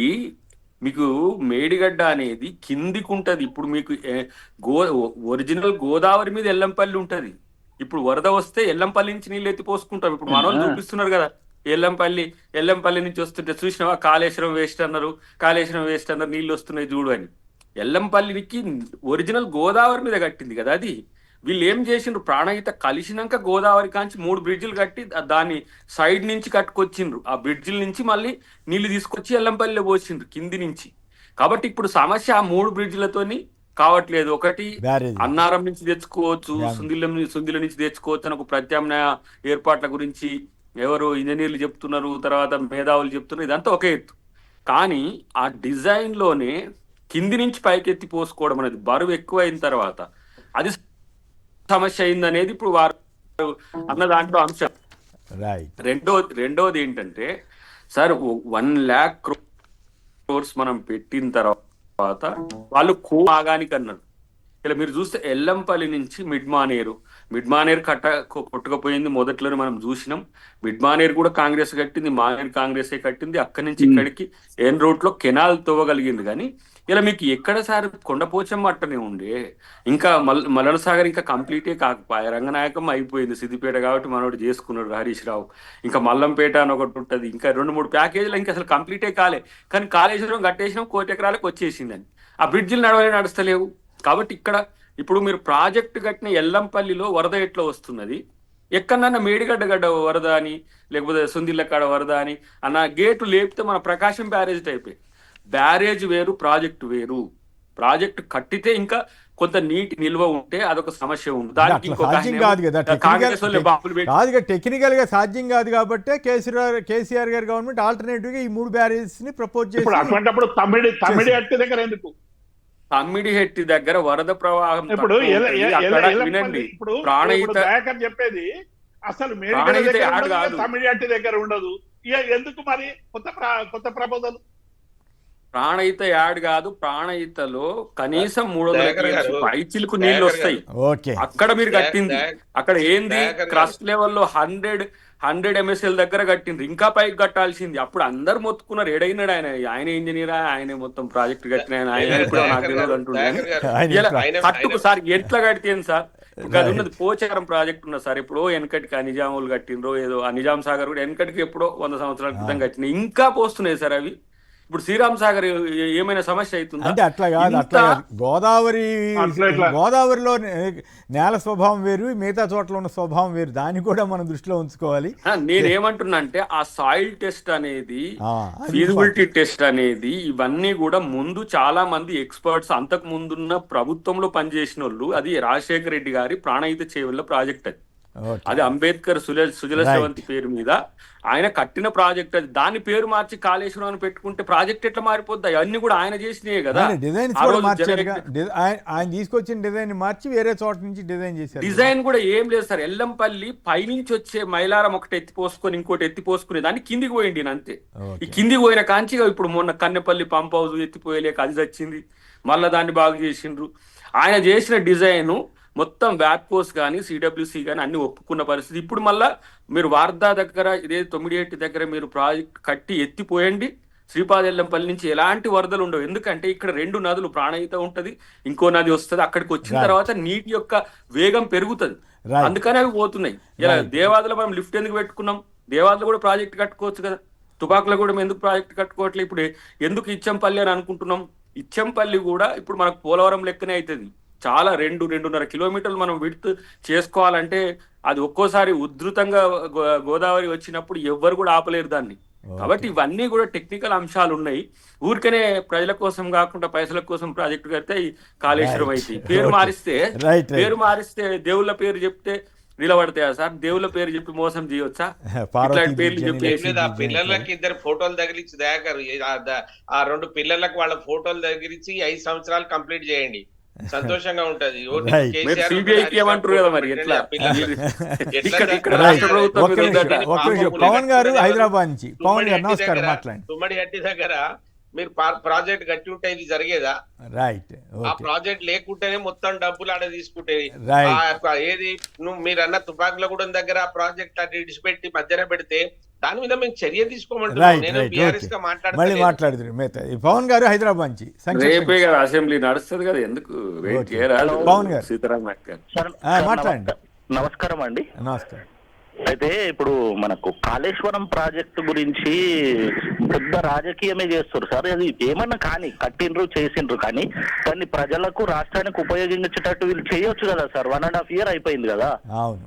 మీకు మేడిగడ్డ అనేది కిందికి ఉంటది. ఇప్పుడు మీకు ఒరిజినల్ గోదావరి మీద ఎల్లంపల్లి ఉంటది. ఇప్పుడు వరద వస్తే ఎల్లంపల్లి నుంచి నీళ్ళు ఎత్తిపోసుకుంటాం. ఇప్పుడు మనోళ్ళు చూపిస్తున్నారు కదా, ఎల్లంపల్లి నుంచి వస్తుంటే చూసినావా, కాళేశ్వరం వేస్ట్ అన్నారు నీళ్ళు వస్తున్నాయి చూడు అని. ఎల్లంపల్లికి ఒరిజినల్ గోదావరి మీద కట్టింది కదా అది. వీళ్ళు ఏం చేసిండ్రు, ప్రాణహిత కలిసినాక గోదావరి కాంచి 3 బ్రిడ్జిలు కట్టి దాన్ని సైడ్ నుంచి కట్టుకొచ్చిండ్రు. ఆ బ్రిడ్జిల నుంచి మళ్ళీ నీళ్లు తీసుకొచ్చి ఎల్లంపల్లిలో పోసిండ్రు కింది నుంచి. కాబట్టి ఇప్పుడు సమస్య ఆ 3 బ్రిడ్జిలతోని కావట్లేదు. ఒకటి అన్నారం నుంచి తెచ్చుకోవచ్చు, సుందిల నుంచి తెచ్చుకోవచ్చు అని ఒక ప్రత్యామ్నాయ ఏర్పాట్ల గురించి ఎవరు ఇంజనీర్లు చెప్తున్నారు, తర్వాత మేధావులు చెప్తున్నారు, ఇదంతా ఒక ఎత్తు. కానీ ఆ డిజైన్ లోనే కింది నుంచి పైకెత్తి పోసుకోవడం అనేది బరువు ఎక్కువ అయిన తర్వాత అది సమస్య అయిందనేది ఇప్పుడు వారు అన్న దాంట్లో అంశం. రెండోది ఏంటంటే, సార్ 1,00,000 crores మనం పెట్టిన తర్వాత వాళ్ళు భాగానికి అన్నారు. ఇలా మీరు చూస్తే ఎల్లంపల్లి నుంచి మిడ్ మానేరు కొట్టుకపోయింది. మొదట్లోనే మనం చూసినాం. మిడ్ మానేరు కూడా కాంగ్రెస్ కట్టింది, మానేరు కాంగ్రెసే కట్టింది. అక్కడి నుంచి ఇక్కడికి ఎన్ రోడ్ లో కెనాల్ తవ్వగలిగింది. కానీ ఇలా మీకు ఎక్కడ సార్ కొండపోచమ్మ అట్టనే ఉండే, ఇంకా మల్లన సాగర్ ఇంకా కంప్లీటే కాకపోయా, రంగనాయకం అయిపోయింది, సిద్దిపేట కాబట్టి మనోడు చేసుకున్నాడు హరీష్ రావు. ఇంకా మల్లంపేట అని ఒకటి ఉంటుంది, ఇంకా 2-3 ప్యాకేజీలు ఇంకా అసలు కంప్లీటే కాలే. కానీ కాళేశ్వరం కట్టేసినాం, 1,00,00,000 ఎకరాలకు వచ్చేసిందని. ఆ బ్రిడ్జిలు నడుస్తలేవు. కాబట్టి ఇప్పుడు మీరు ప్రాజెక్టు కట్టిన ఎల్లంపల్లిలో వరద ఎట్లా వస్తున్నది, ఎక్కడన్నా మేడిగడ్డ వరద అని, లేకపోతే సుందిళ్ళ కాడ వరద అని అన్న గేటు లేపితే మన ప్రకాశం బ్యారేజ్ టైపే. బ్యారేజ్ వేరు, ప్రాజెక్టు వేరు. ప్రాజెక్టు కట్టితే ఇంకా కొంత నీటి నిల్వ ఉంటే అదొక సమస్య ఉంది. దానికి అట్లా ఇంకొక సాధ్యం ఆయన కాదు కదా, కాంగ్రెస్ వాళ్ళే బాంబులు పెట్టి కాదుగా, టెక్నికల్ గా సాధ్యం కాదు కాబట్టి కేసీఆర్ గారి గవర్నమెంట్ ఆల్టర్నేటివ్ గా ఈ 3 బ్యారేజెస్ ని ప్రపోజ్ చేసి ఇప్పుడు అటువంటిప్పుడు తమ్మిడి అట్టి దగ్గర ఎందుకు? తమ్మిడిహెట్టి దగ్గర వరద ప్రవాహం ఇప్పుడు వినండి, ఇప్పుడు ప్రాణహిత దయాకర్ చెప్పేది అసలు తమ్మిడి అట్టి దగ్గర ఉండదు, ఎందుకు మరి కొత్త ప్రపోజల్? ప్రాణహిత యాడ్ కాదు, ప్రాణహితలో కనీసం 300 పైచిలకు నీళ్లు వస్తాయి. అక్కడ మీరు కట్టింది అక్కడ ఏంది క్రస్ట్ లెవెల్లో 100 MSL దగ్గర కట్టింది, ఇంకా పైకి కట్టాల్సింది. అప్పుడు అందరు మొత్తుకున్నారు, ఏడైనాడు ఆయన ఇంజనీరా, ఆయన మొత్తం ప్రాజెక్ట్ కట్టిన ఆయన ఇప్పుడు నాకు తెలియదు అంటుండే. కట్టుకు సార్ ఎట్లా కడితేంది సార్? అది ఉన్నది పోచారం ప్రాజెక్ట్ ఉన్నది సార్, ఎప్పుడో వెనకటికి నిజాములు కట్టినరో ఏదో, నిజాం సాగర్ కూడా వెనకటికి ఎప్పుడో 100 సంవత్సరాల క్రితం కట్టినాయి, ఇంకా పోస్తున్నాయి సార్ అవి. ఇప్పుడు శ్రీరామ్ సాగర్ ఏమైనా సమస్య అవుతుందా? అంటే అట్లా కాదు, గోదావరిలో నేల స్వభావం వేరు, మిగతా చోట్ల ఉన్న స్వభావం వేరు, దాన్ని కూడా మనం దృష్టిలో ఉంచుకోవాలి. నేనేమంటున్నా అంటే ఆ సాయిల్ టెస్ట్ అనేది, ఫీజిబిలిటీ టెస్ట్ అనేది, ఇవన్నీ కూడా ముందు చాలా మంది ఎక్స్పర్ట్స్ అంతకు ముందున్న ప్రభుత్వంలో పనిచేసిన వాళ్ళు, అది రాజశేఖర రెడ్డి గారి ప్రాణహిత చేవెళ్ల ప్రాజెక్ట్ అది అంబేద్కర్ సుజల శ్రవంతి పేరు మీద ఆయన కట్టిన ప్రాజెక్ట్. అది దాని పేరు మార్చి కాళేశ్వరం అని పెట్టుకుంటే ప్రాజెక్ట్ ఎట్లా మారిపోద్ది? అవన్నీ కూడా ఆయన చేసినవి కదా. ఆయన తీసుకొచ్చిన డిజైన్ మార్చి వేరే చోట నుంచి డిజైన్ చేశారు. డిజైన్ కూడా ఏం లేదు సార్, ఎల్లంపల్లి పైనుంచి వచ్చే మైలారం ఒకటి ఎత్తిపోసుకొని ఇంకోటి ఎత్తిపోసుకునే దాన్ని కిందికి పోయింది అంతే. ఈ కిందికి పోయిన కాంచిగా ఇప్పుడు మొన్న కన్నెపల్లి పంప్ హౌస్ ఎత్తిపోయలేక అది వచ్చింది, మళ్ళా దాన్ని బాగు చేసిండ్రు. ఆయన చేసిన డిజైన్ మొత్తం వ్యాప్కోస్ కానీ సిడబ్ల్యూసి కానీ అన్ని ఒప్పుకున్న పరిస్థితి. ఇప్పుడు మళ్ళా మీరు వార్దా దగ్గర ఇదే 9 దగ్గర మీరు ప్రాజెక్ట్ కట్టి ఎత్తిపోయండి, శ్రీపాదెల్లంపల్లి నుంచి ఎలాంటి వరదలు ఉండవు. ఎందుకంటే ఇక్కడ 2 నదులు, ప్రాణహిత ఉంటది, ఇంకో నది వస్తుంది. అక్కడికి వచ్చిన తర్వాత నీటి యొక్క వేగం పెరుగుతుంది, అందుకని అవి పోతున్నాయి. ఇలా దేవాదులో మనం లిఫ్ట్ ఎందుకు పెట్టుకున్నాం? దేవాదులో కూడా ప్రాజెక్ట్ కట్టుకోవచ్చు కదా, తుపాకులో కూడా ఎందుకు ప్రాజెక్ట్ కట్టుకోవట్లేదు? ఇప్పుడు ఎందుకు ఇచ్చంపల్లి అని అనుకుంటున్నాం? ఇచ్చంపల్లి కూడా ఇప్పుడు మనకు పోలవరం లెక్కనే అవుతుంది. చాలా 2-2.5 కిలోమీటర్లు మనం విడ్త్ చేసుకోవాలంటే అది ఒక్కోసారి ఉధృతంగా గోదావరి వచ్చినప్పుడు ఎవ్వరు కూడా ఆపలేరు దాన్ని. కాబట్టి ఇవన్నీ కూడా టెక్నికల్ అంశాలు ఉన్నాయి. ఊరికనే ప్రజల కోసం కాకుండా పైసల కోసం ప్రాజెక్టు కడితే కాళేశ్వరం అయితే పేరు మారిస్తే దేవుళ్ళ పేరు చెప్తే నిలబడతాయా సార్? దేవుళ్ళ పేరు చెప్పి మోసం చేయొచ్చా? ఇట్లాంటి పేర్లు చెప్పి పిల్లలకి 2 ఫోటోలు తగిలించి దయాకర్, ఆ 2 పిల్లలకు వాళ్ళ ఫోటోలు తగిలించి 5 సంవత్సరాలు కంప్లీట్ చేయండి, సంతోషంగా ఉంటది. పవన్ గారు హైదరాబాద్ నుంచి, పవన్ గారు నమస్కారం, మాట్లాడండి. తుమ్మడి హట్టి దగ్గర మీరు ప్రాజెక్ట్ కట్టి ఉంటే ఇది జరిగేదా? రైట్. ఆ ప్రాజెక్ట్ లేకుంటేనే మొత్తం డబ్బులు ఆడ తీసుకుంటేది. ఏది మీరు అన్న తుపాకులగూడెం దగ్గర ఆ ప్రాజెక్ట్ అటు ఇడిచిపెట్టి మధ్యన పెడితే దాని మీద మేము చర్య తీసుకోమంటున్నాం. నేను బీఆర్ఎస్ గా మాట్లాడుతున్నాను. పవన్ గారు హైదరాబాద్ నుంచి, రేపే కదా అసెంబ్లీ నడుస్తుంది కదా, ఎందుకు వెయిట్ చేయరాదు? పవన్ గారు సీతారాం మాట్లాడండి. నమస్కారం అండి. నమస్కారం. అయితే ఇప్పుడు మనకు కాళేశ్వరం ప్రాజెక్టు గురించి పెద్ద రాజకీయమే చేస్తారు సార్. అది ఏమన్నా కానీ కట్టిండ్రు చేసిండ్రు, కానీ దాన్ని ప్రజలకు రాష్ట్రానికి ఉపయోగించేటట్టు వీళ్ళు చేయొచ్చు కదా సార్. 1.5 year అయిపోయింది కదా. అవును.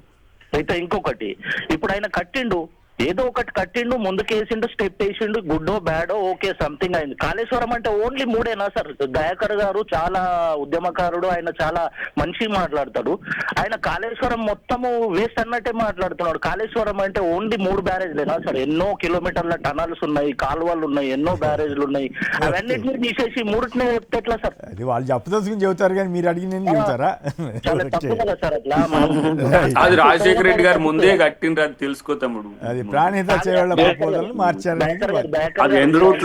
అయితే ఇంకొకటి, ఇప్పుడు ఆయన కట్టిండు, ఏదో ఒకటి కట్టిండు, ముందుకేసిండు, స్టెప్ వేసిండు, గుడ్డో బ్యాడో ఓకే సంథింగ్ అయింది. కాళేశ్వరం అంటే ఓన్లీ 3ఏనా సార్? దయాకర్ గారు చాలా ఉద్యమకారుడు, ఆయన చాలా మంచి మాట్లాడతాడు. ఆయన కాళేశ్వరం మొత్తము వేస్ట్ అన్నట్టే మాట్లాడుతున్నాడు. కాళేశ్వరం అంటే ఓన్లీ 3 బ్యారేజ్లేనా సార్? ఎన్నో కిలోమీటర్ల టనల్స్ ఉన్నాయి, కాలువలు ఉన్నాయి, ఎన్నో బ్యారేజ్లు ఉన్నాయి. అవన్నిటిని తీసేసి 3నే చెప్తే ఎట్లా సార్? అది వాళ్ళు చెప్పదలుచుకుని చెబుతారు కానీ మీరు అడిగిన చెబుతారా? చాలా తప్పు కదా సార్ అట్లా. అది రాజశేఖర రెడ్డి గారు ముందే కట్టిండ్రు, అది తెలుసుకో తమ్ముడు. అది ప్రాణహిత చేవెళ్ల ప్రపోజల్ మార్చారు. ఇంకోటి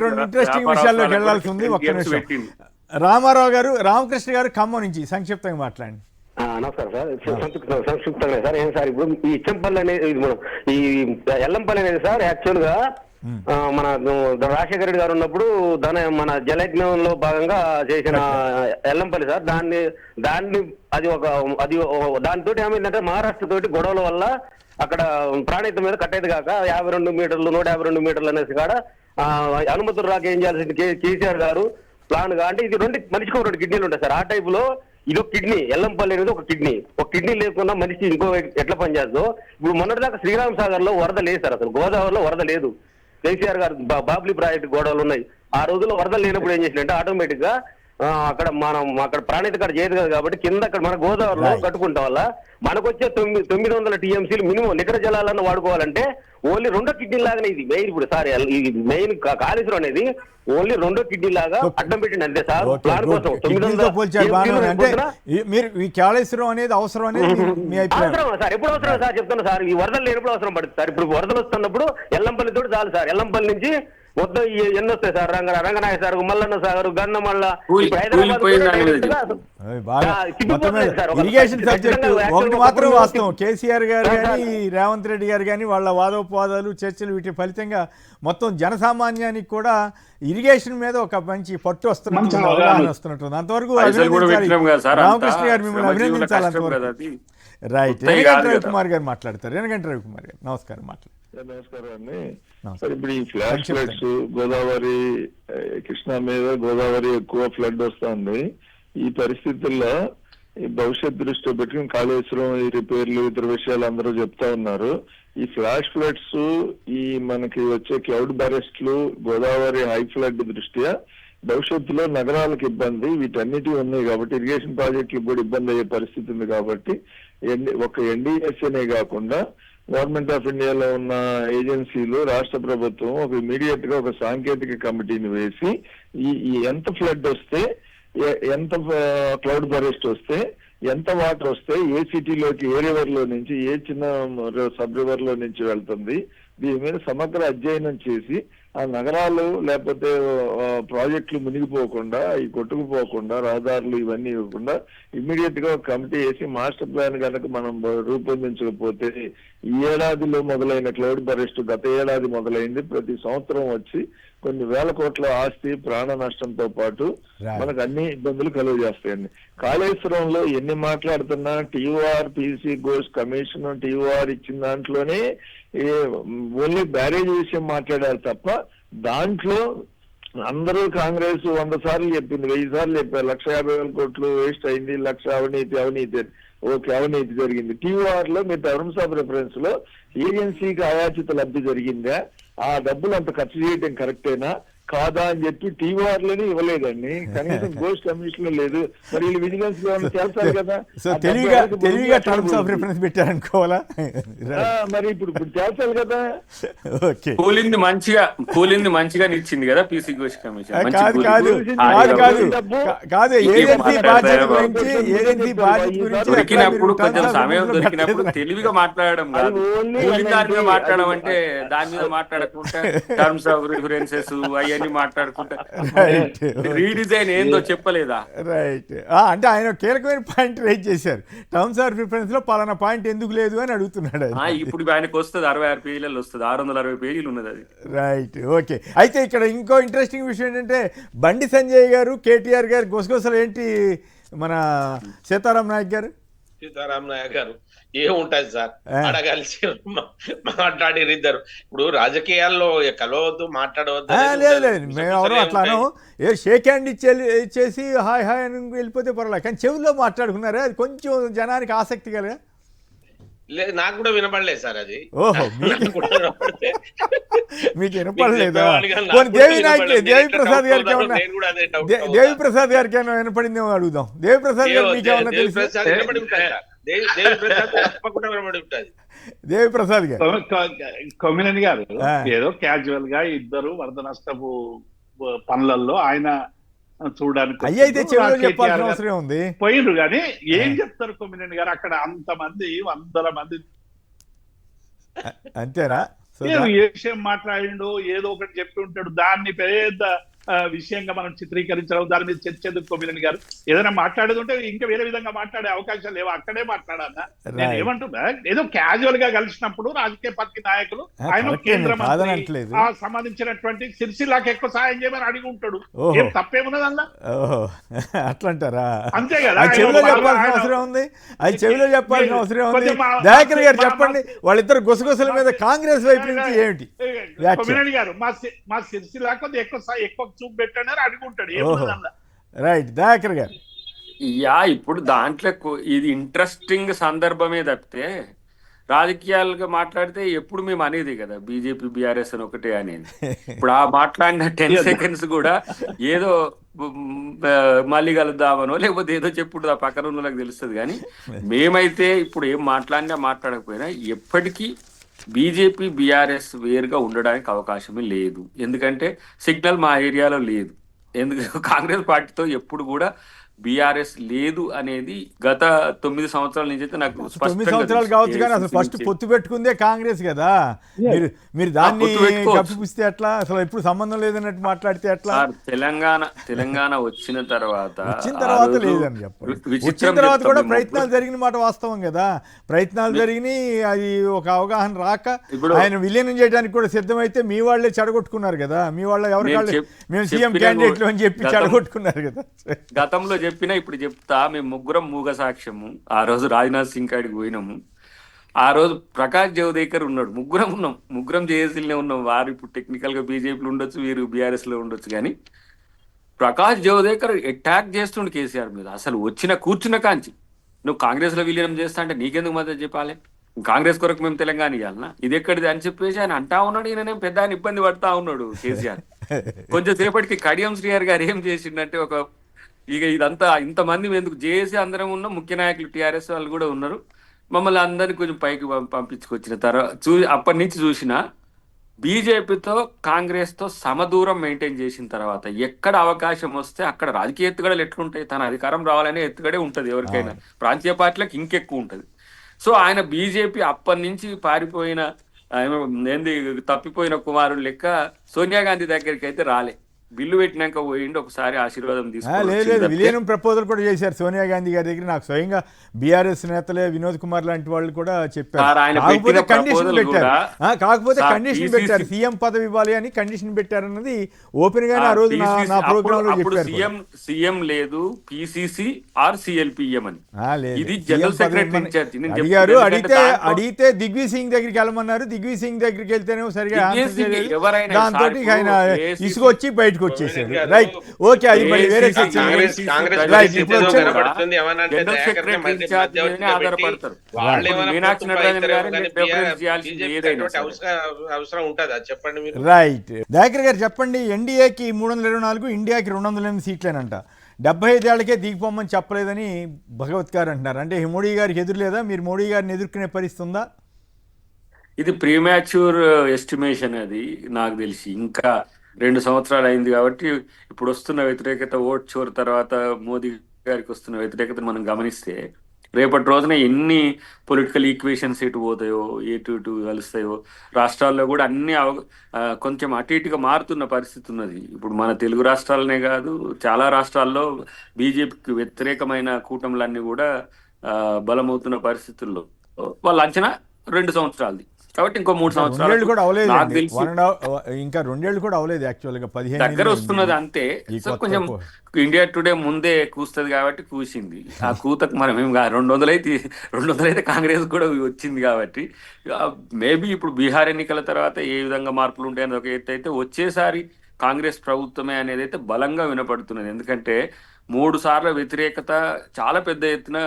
2 ఇంట్రెస్టింగ్ విషయాల్లోకి వెళ్లాల్సి ఉంది. ఒక్క నిమిషం. రామారావు గారు, రామకృష్ణ గారు ఖమ్మం నుంచి సంక్షిప్తంగా మాట్లాడండి. నమస్కారం సార్. సంక్షిప్తంగా సార్, ఏం సార్ ఇప్పుడు ఈ ఇచ్చంపల్లి అనేది, మనం ఈ ఎల్లంపల్లి అనేది సార్ యాక్చువల్ గా మన రాజశేఖర రెడ్డి గారు ఉన్నప్పుడు మన జలయజ్ఞంలో భాగంగా చేసిన ఎల్లంపల్లి సార్. దాన్ని దానితో ఏమైందంటే మహారాష్ట్ర తోటి గొడవల వల్ల అక్కడ ప్రాణహిత మీద కట్టేది కాక 52 మీటర్లు 152 మీటర్లు అనేసి కాడ అనుమతులు రాక ఏం చేయాల్సింది కేసీఆర్ గారు ప్లాన్ గా, అంటే ఇది మనిషికి 2 కిడ్నీలు ఉంటాయి సార్. ఆ టైప్ లో ఇది ఒక కిడ్నీ, ఎల్లంపల్లి అనేది ఒక కిడ్నీ లేకుండా మనిషి ఇంకో ఎట్లా పనిచేస్తుందో. ఇప్పుడు మొన్నటిదాకా శ్రీరామ్ సాగర్ లో వరద లేదు సార్, అసలు గోదావరిలో వరద లేదు. కేసీఆర్ గారు బాబ్లీ ప్రాజెక్ట్ గోడలు ఉన్నాయి. ఆ రోజుల్లో వరదలు లేనప్పుడు ఏం చేసినట్టే ఆటోమేటిక్ గా అక్కడ మనం అక్కడ ప్రాణిత కాడ చేయదు కదా కాబట్టి కింద అక్కడ మన గోదావరిలో కట్టుకుంటాం వల్ల మనకు వచ్చే 900 టీఎంసీలు మినిమం నికర జలాలను వాడుకోవాలంటే ఓన్లీ 2 కిడ్నీ లాగానే ఇది మెయిన్. ఇప్పుడు సార్ ఇది మెయిన్ కాళేశ్వరం అనేది ఓన్లీ 2 కిడ్నీ లాగా అడ్డం పెట్టింది అంతే సార్. ప్లాన్ కోసం 900 మీరు ఈ కాళేశ్వరం అనేది అవసరం అనేది మీ అభిప్రాయం? అవసరం సార్, ఎప్పుడు అవసరం సార్ చెప్తాను సార్. ఈ వరదలు లేనప్పుడు అవసరం పడుతుంది సార్. ఇప్పుడు వరదలు వస్తున్నప్పుడు ఎల్లంపల్లి తోటి చాలు సార్. ఎల్లంపల్లి నుంచి మొత్తం ఎన్ని వస్తాయి sir, Ranganaya sir, Mallanna Sagar, Gannamalla, irrigation subject ఒకటి మాత్రం వాస్తవం. కేసీఆర్ గారు కానీ రేవంత్ రెడ్డి గారు కానీ వాళ్ళ వాదోపవాదాలు చర్చలు వీటి ఫలితంగా మొత్తం జనసామాన్యానికి కూడా ఇరిగేషన్ మీద ఒక మంచి పట్టు వస్తున్నట్టు అవగాహన వస్తున్నట్టు. అంతవరకు రామకృష్ణ గారు మిమ్మల్ని అభినందించాలి. అంతవరకు రైట్. ఎనగంటి రవికుమార్ గారు మాట్లాడతారు. ఎనగంటి రవికుమార్ గారు నమస్కారం. నమస్కారం అండి. సార్ ఇప్పుడు ఈ ఫ్లాష్ ఫ్లడ్స్ గోదావరి కృష్ణా మీద గోదావరి ఎక్కువ ఫ్లడ్ వస్తుంది. ఈ పరిస్థితుల్లో ఈ భవిష్యత్ దృష్టిలో పెట్టుకుని కాళేశ్వరం ఈ రిపేర్లు ఇతర విషయాలు అందరూ చెప్తా ఉన్నారు. ఈ ఫ్లాష్ ఫ్లడ్స్ ఈ మనకి వచ్చే క్లౌడ్ బరెస్ట్లు గోదావరి హై ఫ్లడ్ దృష్ట్యా భవిష్యత్తులో నగరాలకు ఇబ్బంది వీటన్నిటి ఉన్నాయి కాబట్టి ఇరిగేషన్ ప్రాజెక్టులకు కూడా ఇబ్బంది అయ్యే పరిస్థితి ఉంది. కాబట్టి ఒక ఎన్డీఎస్ఏనే కాకుండా గవర్నమెంట్ ఆఫ్ ఇండియాలో ఉన్న ఏజెన్సీలు రాష్ట్ర ప్రభుత్వం ఒక ఇమీడియట్ గా ఒక సాంకేతిక కమిటీని వేసి ఈ ఎంత ఫ్లడ్ వస్తే ఎంత క్లౌడ్ బరెస్ట్ వస్తే ఎంత వాటర్ వస్తే ఏ సిటీలోకి ఏ రివర్ లో నుంచి ఏ చిన్న సబ్ రివర్ లో నుంచి వెళ్తుంది దీని మీద సమగ్ర అధ్యయనం చేసి ఆ నగరాలు లేకపోతే ప్రాజెక్టులు మునిగిపోకుండా ఈ కొట్టుకుపోకుండా రహదారులు ఇవన్నీ ఇవ్వకుండా ఇమ్మీడియట్ గా ఒక కమిటీ వేసి మాస్టర్ ప్లాన్ కనుక మనం రూపొందించకపోతే ఈ ఏడాదిలో మొదలైన క్లౌడ్ బరెస్ట్ గత ఏడాది మొదలైంది. ప్రతి సంవత్సరం వచ్చి కొన్ని వేల కోట్ల ఆస్తి ప్రాణ నష్టంతో పాటు మనకు అన్ని ఇబ్బందులు కలుగజేస్తాయండి. కాళేశ్వరంలో ఎన్ని మాట్లాడుతున్నా TOR PC goes commission TOR ఇచ్చిన దాంట్లోనే ఓన్లీ బ్యారేజ్ విషయం మాట్లాడారు తప్ప దాంట్లో అందరూ కాంగ్రెస్ 100 సార్లు చెప్పింది, 1000 సార్లు చెప్పారు 150,000 కోట్లు వేస్ట్ అయింది, 1,00,000 అవినీతి ఓకే అవినీతి జరిగింది. టీఓఆర్ లో మీరు టర్మ్స్ ఆఫ్ రిఫరెన్స్ లో ఏజెన్సీకి అయాచిత లబ్ధి జరిగిందా, ఆ డబ్బులు అంత ఖర్చు చేయడం కరెక్టేనా కాదా అని చెప్పి టీఓఆర్ లోనే ఇవ్వలేదండి. కనీసం గోస్ట్ కమిషన్ లో లేదు. మరి వీళ్ళు విజిలెన్స్ లో చేస్తారు కదా, తెలివిగా టర్మ్స్ ఆఫ్ రిఫరెన్స్ పెట్టారనుకోవాలా? మరి ఇప్పుడు చేస్తారు కదా. కూలింది మంచిగా ఇచ్చింది కదా పీసీ గోస్ట్ కమిషన్. కాదు ఏజెన్సీ బాధ్యత గురించి దొరికినప్పుడు కొంచెం సమయం దొరికినప్పుడు తెలివిగా మాట్లాడడం కాదు, కూలింగ్ దాని మీద మాట్లాడడం అంటే దాని మీద మాట్లాడకుండా టర్మ్స్ ఆఫ్ రిఫరెన్సెస్ అవన్నీ మాట్లాడుకుంటా రీడిజైన్ ఏందో చెప్పలేదా? రైట్. అంటే ఆయన కీలకమైన పాయింట్ రైజ్ చేశారు. టర్మ్స్ ఆఫ్ రిఫరెన్స్ లో పలానా పాయింట్ ఎందుకు లేదు అని అడుగుతున్నాడు. ఇప్పుడు ఆయనకు వస్తుంది 66 పేజీలలో వస్తుంది, 660 పేజీలు ఉన్నది అది. రైట్. ఓకే. అయితే ఇక్కడ ఇంకో ఇంట్రెస్టింగ్ విషయం ఏంటంటే బండి సంజయ్ గారు కేటీఆర్ గారు గుసగుసలు ఏంటి మన సీతారాం నాయక్ గారు ఏముంటది సార్ అడగలిసి మాట్లాడిరు ఇద్దరు. ఇప్పుడు రాజకీయాల్లో కలవద్దు మాట్లాడవద్దు ఎవరు అట్లాను షేక్ హ్యాండ్ ఇచ్చేసి హాయ్ హాయ్ అని వెళ్ళిపోతే పర్వాలేదు, కానీ చెవుల్లో మాట్లాడుకున్నారే అది కొంచెం జనానికి ఆసక్తి కదా. లేదు నాకు కూడా వినపడలేదు సార్ అది. ఓహో మీకు వినపడలేదా? దేవిప్రసాద్ గారికి ఏమన్నా దేవిప్రసాద్ గారికి ఏమన్నా వినపడిందేమో అడుగుదాం. దేవిప్రసాద్ గారు మీకు ఏమన్నా తెలుసు? దేవిప్రసాద్ గారు కొమ్మినేని గారు ఏదో క్యాజువల్ గా ఇద్దరు వరద నష్టపు పనులలో ఆయన చూడడానికి అయ్యైతే చెవిలో చెప్పాల్సిన అవసరం ఉంది. పోయిండ్రు కానీ ఏం చెప్తారు కొమ్మినేని గారు అక్కడ అంతమంది 100 మంది అంతేనా? ఏ విషయం మాట్లాడిండు ఏదో ఒకటి చెప్పి ఉంటాడు, దాన్ని పెద్ద విషయంగా మనం చిత్రీకరించడం దాని మీద చర్చ ఎందుకు కొమ్మినేని గారు? ఏదైనా మాట్లాడేది ఉంటే ఇంకా వేరే విధంగా మాట్లాడే అవకాశాలు లేవు, అక్కడే మాట్లాడాలా? నేను ఏమంటున్నా ఏదో క్యాజువల్ గా కలిసినప్పుడు రాజకీయ పార్టీ నాయకులు ఆయన కేంద్ర మంత్రి సంబంధించినటువంటి సిరిసిల్లాకి ఎక్కువ సాయం చేయమని అడిగి ఉంటాడు, ఏం తప్పేమున్నది అలా? అట్లంటారా? అంతే కదా. చెవిలో చెప్పాల్సిన అవసరం ఉంది, అది చెవిలో చెప్పాల్సిన అవసరం ఉంది. దయాకర్ గారు చెప్పండి, వాళ్ళిద్దరు గుసగుసల మీద కాంగ్రెస్ వైపు నుంచి ఏమిటి? కొమ్మినేని గారు మా సిరిసిల్లాకు ఎక్కువ చూపు పెట్టాడు అడుగుంటాడు. రైట్. దయాకర్ గారు ఇప్పుడు దాంట్లో ఇది ఇంట్రెస్టింగ్ సందర్భమే తప్పితే రాజకీయాలుగా మాట్లాడితే ఎప్పుడు మేము అనేది కదా బీజేపీ బీఆర్ఎస్ అని ఒకటే అనేది. ఇప్పుడు ఆ మాట్లాడిన 10 seconds కూడా ఏదో మళ్ళీ కలుద్దామనో లేకపోతే ఏదో చెప్పుడు ఆ పక్కన ఉన్న వాళ్ళకి తెలుస్తుంది. కానీ మేమైతే ఇప్పుడు ఏం మాట్లాడినా మాట్లాడకపోయినా ఎప్పటికీ బీజేపీ బీఆర్ఎస్ వేరుగా ఉండడానికి అవకాశమే లేదు. ఎందుకంటే సిగ్నల్ మా ఏరియాలో లేదు. ఎందుకంటే కాంగ్రెస్ పార్టీతో ఎప్పుడు కూడా బీఆర్ఎస్ లేదు అనేది గత 9 సంవత్సరాల నుంచి అయితే నాకు 9 సంవత్సరాలు కావచ్చు, కానీ అసలు ఫస్ట్ పొత్తు పెట్టుకుందే కాంగ్రెస్ కదా. మీరు దాన్ని కప్పిస్తే ఎట్లా? అసలు ఎప్పుడు సంబంధం లేదన్నట్టు మాట్లాడితే ఎట్లా? తెలంగాణ వచ్చిన తర్వాత లేదని చెప్పారు. వచ్చిన తర్వాత కూడా ప్రయత్నాలు జరిగిన మాట వాస్తవం కదా. ప్రయత్నాలు జరిగినాయి, అది ఒక అవగాహన రాక ఆయన విలీనం చేయడానికి కూడా సిద్ధమైతే మీ వాళ్ళే చెడగొట్టుకున్నారు కదా. మీ వాళ్ళ ఎవరికాళ్ళు మేము సీఎం క్యాండిడేట్లు అని చెప్పి చెడగొట్టుకున్నారు కదా. గతంలో చెప్పినా ఇప్పుడు చెప్తా. మేము ముగ్గురం మూగ సాక్ష్యము. ఆ రోజు రాజ్నాథ్ సింగ్ కాడికి పోయినాము. ఆ రోజు ప్రకాష్ జవదేకర్ ఉన్నాడు. ముగ్గురం ఉన్నాం, ముగ్గురం జేఏసీలోనే ఉన్నాం. వారు ఇప్పుడు టెక్నికల్ గా బీజేపీలో ఉండొచ్చు, వీరు బీఆర్ఎస్ లో ఉండొచ్చు. కానీ ప్రకాష్ జవదేకర్ అటాక్ చేస్తుండు కేసీఆర్ మీద. అసలు కూర్చున్న కాంచి నువ్వు కాంగ్రెస్ లో విలీనం చేస్తా అంటే నీకెందుకు మద్దతు చెప్పాలి? కాంగ్రెస్ కొరకు మేము తెలంగాణ ఇవ్వాలన్నా? ఇది ఎక్కడిది అని చెప్పేసి ఆయన అంటా ఉన్నాడు. ఈయననేం పెద్ద ఆయన ఇబ్బంది పడతా ఉన్నాడు కేసీఆర్. కొంచెం సేపటికి కడియం శ్రీహరి గారు ఏం చేసిండంటే ఇక ఇదంతా ఇంతమంది ఎందుకు జేఏసీ అందరం ఉన్నాం, ముఖ్య నాయకులు టీఆర్ఎస్ వాళ్ళు కూడా ఉన్నారు, మమ్మల్ని అందరినీ కొంచెం పైకి పంపించుకొచ్చిన తర్వాత అప్పటి నుంచి చూసిన బీజేపీతో కాంగ్రెస్తో సమదూరం మెయింటైన్ చేసిన తర్వాత ఎక్కడ అవకాశం వస్తే అక్కడ రాజకీయ ఎత్తుగడలు ఎట్లుంటాయి? తన అధికారం రావాలనే ఎత్తుగడే ఉంటుంది ఎవరికైనా. ప్రాంతీయ పార్టీలకు ఇంకెక్కువ ఉంటుంది. సో ఆయన బీజేపీ అప్పటి నుంచి పారిపోయిన తప్పిపోయిన కుమారుడు లెక్క సోనియా గాంధీ దగ్గరికి అయితే రాలే. బిల్లు పెట్టినాక పోయిండి, ఒకసారి ఆశీర్వాదం లేదు. విలీనం ప్రపోజల్ కూడా చేశారు సోనియా గాంధీ గారి దగ్గర. నాకు స్వయంగా బీఆర్ఎస్ నేతలే వినోద్ కుమార్ లాంటి వాళ్ళు కూడా చెప్పారు. కాకపోతే కండిషన్ పెట్టారు, సీఎం పదవి ఇవ్వాలి అని కండిషన్ పెట్టారన్నది ఓపెన్ గానే ఆ రోజు నా ప్రోగ్రామ్ లో చెప్పారు. సీఎం లేదు, పిసిసి ఆర్ సిఎల్పిఎం అని. ఇది జనరల్ సెక్రటరీ అడిగారు. అడిగితే దిగ్విజయ్ సింగ్ దగ్గరికి వెళ్ళమన్నారు. దిగ్విజయ్ సింగ్ దగ్గరికి వెళ్తేనే సరిగా దాంతో ఆయన ఇసుకొచ్చి బయటకు వచ్చేసాడు. Right, okay. అది మళ్ళీ వేరే రైట్. దయాకర్ గారు చెప్పండి, ఎన్డీఏకి 324, ఇండియాకి 208 సీట్లేనంట. 75 ఏళ్లకే దిగిపోమని చెప్పలేదని భగవత్ గారు అంటున్నారు. అంటే మోడీ గారికి ఎదురు లేదా? మీరు మోడీ గారిని ఎదుర్కొనే పరిస్థితి ఉందా? ఇది ప్రీమాచ్యూర్ ఎస్టిమేషన్. అది నాకు తెలిసి ఇంకా 2 సంవత్సరాలు అయింది కాబట్టి ఇప్పుడు వస్తున్న వ్యతిరేకత, ఓట్ చోర్ తర్వాత మోదీ గారికి వస్తున్న వ్యతిరేకతను మనం గమనిస్తే రేపటి రోజున ఎన్ని పొలిటికల్ ఈక్వేషన్స్ ఎటు పోతాయో, ఎటు కలుస్తాయో, రాష్ట్రాల్లో కూడా అన్ని కొంచెం అటు ఇటుగా మారుతున్న పరిస్థితి ఉన్నది. ఇప్పుడు మన తెలుగు రాష్ట్రాలనే కాదు, చాలా రాష్ట్రాల్లో బీజేపీకి వ్యతిరేకమైన కూటములన్నీ కూడా బలమవుతున్న పరిస్థితుల్లో వాళ్ళ అంచనా 2 సంవత్సరాలది. కాబట్టి ఇంకో 3 సంవత్సరాలు కూడా అవలేదు, ఇంకా 2 ఏళ్ళు కూడా అవలేదు. యాక్చువల్ గా 15 దగ్గర వస్తున్నది అంతే. కొంచెం ఇండియా టుడే ముందే కూస్తుంది కాబట్టి కూసింది. ఆ కూతకు మనం ఏం 200 అయితే కాంగ్రెస్ కూడా వచ్చింది కాబట్టి మేబీ ఇప్పుడు బీహార్ ఎన్నికల తర్వాత ఏ విధంగా మార్పులు ఉంటాయని ఒక ఎత్తు అయితే, వచ్చేసారి కాంగ్రెస్ ప్రభుత్వమే అనేది అయితే బలంగా వినపడుతున్నది. ఎందుకంటే 3 సార్ల వ్యతిరేకత చాలా పెద్ద ఎత్తున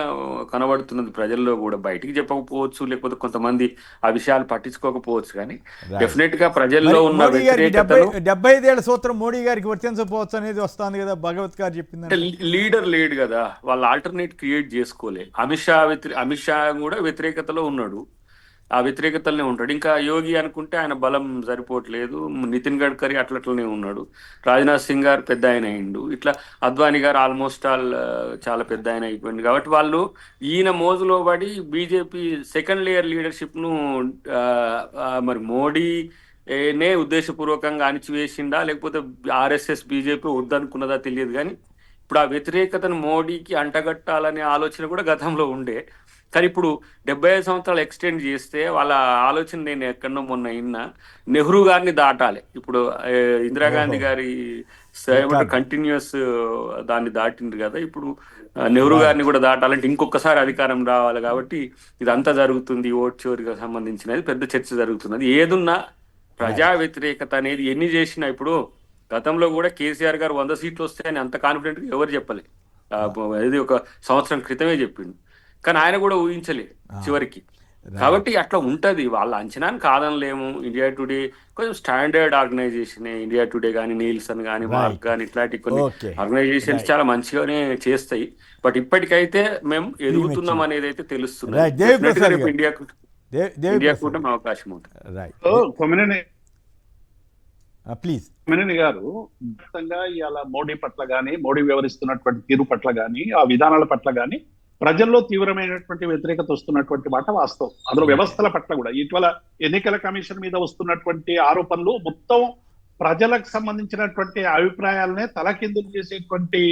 కనబడుతున్నది ప్రజల్లో కూడా. బయటికి చెప్పకపోవచ్చు, లేకపోతే కొంతమంది ఆ విషయాలు పట్టించుకోకపోవచ్చు, కానీ డెఫినెట్ గా ప్రజల్లో ఉన్న 75 ఏళ్ల సూత్రం మోడీ గారికి వర్తించకపోవచ్చు అనేది వస్తుంది కదా. భగవత్ గారు చెప్పింది లీడర్ లేడు కదా, వాళ్ళు ఆల్టర్నేట్ క్రియేట్ చేసుకోలే. అమిత్ షా కూడా వ్యతిరేకతలో ఉన్నాడు, ఆ వ్యతిరేకతలనే ఉంటాడు. ఇంకా యోగి అనుకుంటే ఆయన బలం సరిపోవట్లేదు, నితిన్ గడ్కరీ అట్లనే ఉన్నాడు, రాజ్నాథ్ సింగ్ గారు పెద్ద ఆయన అయిండు, ఇట్లా అద్వానీ గారు ఆల్మోస్ట్ చాలా పెద్ద ఆయన అయిపోయింది. కాబట్టి వాళ్ళు ఈయన మోజులో పడి బీజేపీ సెకండ్ లేయర్ లీడర్షిప్ ను మరి మోడీ ఉద్దేశపూర్వకంగా అణిచివేసిండా లేకపోతే ఆర్ఎస్ఎస్ బీజేపీ వద్దనుకున్నదా తెలియదు. కానీ ఇప్పుడు ఆ వ్యతిరేకతను మోడీకి అంటగట్టాలనే ఆలోచన కూడా గతంలో ఉండే. కానీ ఇప్పుడు 75 సంవత్సరాలు ఎక్స్టెండ్ చేస్తే వాళ్ళ ఆలోచన నేను ఎక్కడో మొన్న విన్నా, నెహ్రూ గారిని దాటాలి. ఇప్పుడు ఇందిరాగాంధీ గారి కంటిన్యూస్ దాన్ని దాటిండ్రు కదా, ఇప్పుడు నెహ్రూ గారిని కూడా దాటాలంటే ఇంకొకసారి అధికారం రావాలి. కాబట్టి ఇదంతా జరుగుతుంది, ఓట్ చోరీకి సంబంధించినది పెద్ద చర్చ జరుగుతున్నది. ఏదున్నా ప్రజా వ్యతిరేకత అనేది ఎన్ని చేసినా, ఇప్పుడు గతంలో కూడా కేసీఆర్ గారు 100 సీట్లు వస్తాయని అంత కాన్ఫిడెంట్ గా ఎవరు చెప్పలే. ఇది 1 సంవత్సరం క్రితమే చెప్పిండు, కానీ ఆయన కూడా ఊహించలే చివరికి. కాబట్టి అట్లా ఉంటది, వాళ్ళ అంచనాని కాదనలేము. ఇండియా టుడే కొంచెం స్టాండర్డ్ ఆర్గనైజేషన్, ఇండియా టుడే కానీ, నీల్సన్ కానీ, మార్క్ కానీ, ఇట్లాంటి కొన్ని ఆర్గనైజేషన్స్ చాలా మంచిగానే చేస్తాయి. బట్ ఇప్పటికైతే మేము ఎదుగుతున్నాం అనేది అయితే తెలుస్తుంది. ఇండియా కూటమి అవకాశం ఉంటుంది. ప్లీజ్ కొమ్మినేని గారు ఖచ్చితంగా ఇవాళ మోడీ పట్ల కానీ, మోడీ వ్యవహరిస్తున్నటువంటి తీరు పట్ల కానీ, ఆ విధానాల పట్ల కానీ ప్రజల్లో తీవ్రమైనటువంటి వ్యతిరేకత వస్తున్నటువంటి మాట వాస్తవం. అందులో వ్యవస్థల పట్ల కూడా ఇటీవల ఎన్నికల కమిషన్ మీద వస్తున్నటువంటి ఆరోపణలు మొత్తం ప్రజలకు సంబంధించినటువంటి అభిప్రాయాలనే తలకిందులు చేసేటువంటి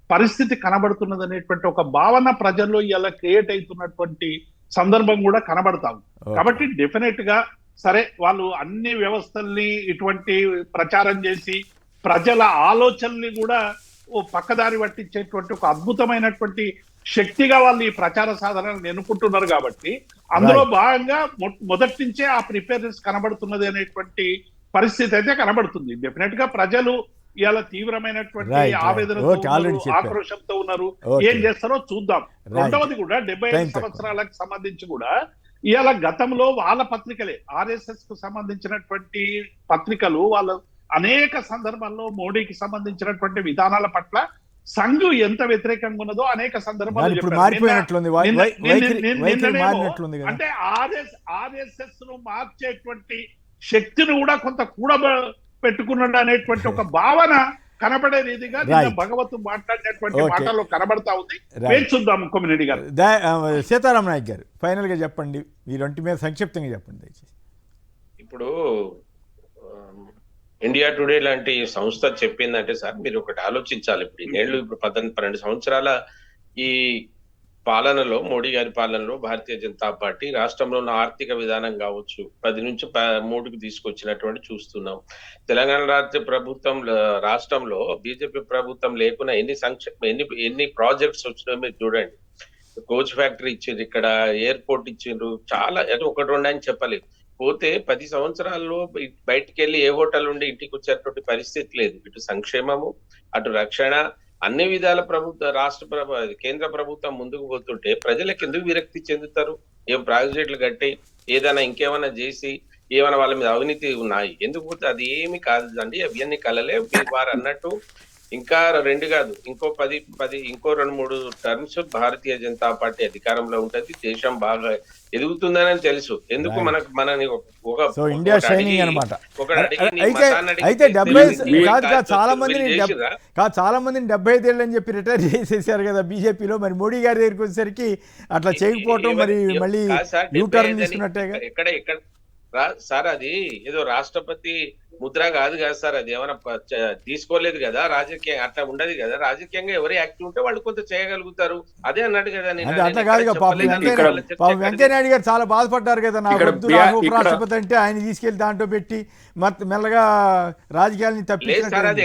పరిస్థితి కనబడుతున్నది అనేటువంటి ఒక భావన ప్రజల్లో ఇలా క్రియేట్ అవుతున్నటువంటి సందర్భం కూడా కనబడతాం. కాబట్టి డెఫినెట్ గా సరే, వాళ్ళు అన్ని వ్యవస్థల్ని ఇటువంటి ప్రచారం చేసి ప్రజల ఆలోచనల్ని కూడా ఓ పక్కదారి పట్టించేటువంటి ఒక అద్భుతమైనటువంటి శక్తిగా వాళ్ళు ఈ ప్రచార సాధనలను ఎన్నుకుంటున్నారు. కాబట్టి అందులో భాగంగా మొదటి నుంచే ఆ ప్రిపేర్నెస్ కనబడుతున్నది అనేటువంటి పరిస్థితి అయితే కనబడుతుంది. డెఫినెట్ గా ప్రజలు ఇవాళ తీవ్రమైనటువంటి ఆవేదనతో, ఆక్రోషంతో ఉన్నారు. ఏం చేస్తారో చూద్దాం. రెండవది కూడా 75 సంవత్సరాలకు సంబంధించి కూడా ఇవాళ గతంలో వాళ్ళ పత్రికలే, ఆర్ఎస్ఎస్ కు సంబంధించినటువంటి పత్రికలు వాళ్ళు అనేక సందర్భాల్లో మోడీకి సంబంధించినటువంటి విధానాల పట్ల సంఘ్ ఎంత వ్యతిరేకంగా ఉన్నదో అనేక సందర్భాలు అంటే ఆర్ఎస్ఎస్ ను మార్చేటువంటి శక్తిని కూడా కొంత పెట్టుకున్నాడు అనేటువంటి ఒక భావన కనబడే రీతిగా భగవత్ మాట్లాడినటువంటి మాటల్లో కనబడతా ఉంది. చూద్దాం. కొమ్మినేని గారు, సీతారాం నాయక్ గారు ఫైనల్ గా చెప్పండి, ఈ రెంటి మీద సంక్షిప్తంగా చెప్పండి దయచేసి. ఇప్పుడు ఇండియా టుడే లాంటి సంస్థ చెప్పిందంటే సార్, మీరు ఒకటి ఆలోచించాలి. ఇప్పుడు ఇన్నేళ్ళు, ఇప్పుడు 12 సంవత్సరాల ఈ పాలనలో, మోడీ గారి పాలనలో భారతీయ జనతా పార్టీ రాష్ట్రంలో ఉన్న ఆర్థిక విధానం కావచ్చు 10 నుంచి 3కి తీసుకొచ్చినటువంటి చూస్తున్నాం. తెలంగాణ రాష్ట్రంలో బీజేపీ ప్రభుత్వం లేకుండా ఎన్ని ప్రాజెక్ట్స్ వచ్చినాయో మీరు చూడండి. కోచ్ ఫ్యాక్టరీ ఇచ్చిండ్రు, ఇక్కడ ఎయిర్పోర్ట్ ఇచ్చిండ్రు, చాలా అంటే ఒకటి రెండు అని చెప్పలేదు. పోతే 10 సంవత్సరాల్లో బయటికి వెళ్ళి ఏ హోటల్ ఉండి ఇంటికి వచ్చేటువంటి పరిస్థితి లేదు. ఇటు సంక్షేమము, అటు రక్షణ, అన్ని విధాల కేంద్ర ప్రభుత్వం ముందుకు పోతుంటే ప్రజలకు ఎందుకు విరక్తి చెందుతారు? ఏం ప్రాజెక్టులు కట్టి ఏదైనా ఇంకేమైనా చేసి ఏమైనా వాళ్ళ మీద అవినీతి ఉన్నాయి ఎందుకు? అది ఏమి కాదండి, అవన్నీ కలలే. వారు అన్నట్టు ఇంకా 2 కాదు, ఇంకో 2-3 టర్మ్స్ భారతీయ జనతా పార్టీ అధికారంలో ఉంటది. దేశం బాగా ఎదుగుతుందని తెలుసు. ఎందుకు మనని ఇండియా షైనింగ్ అన్నమాట. అయితే 70 చాలా మందిని 75 ఏళ్ళు అని చెప్పి రిటైర్ చేసేసారు కదా బీజేపీలో. మరి మోడీ గారి దగ్గరికి వచ్చేసరికి అట్లా చేయకపోవటం మరి మళ్ళీ యూటర్న్ తీసుకున్నట్టేగా. ఎక్కడ సార్, అది ఏదో రాష్ట్రపతి ముద్ర కాదు కదా సార్, అది ఏమైనా తీసుకోలేదు కదా. రాజకీయం అట్లా ఉండదు కదా. రాజకీయంగా ఎవరు యాక్టివ్ ఉంటే వాళ్ళు కొంత చేయగలుగుతారు. అదే అన్నాడు కదా. అట్లా కాదు. వెంకయ్యనాయుడు గారు చాలా బాధపడ్డారు కదా, నా ఉపరాష్ట్రపతి అంటే ఆయన తీసుకెళ్లి దాంట్లో పెట్టి మెల్లగా రాజకీయాలని తప్పించారు సార్. అది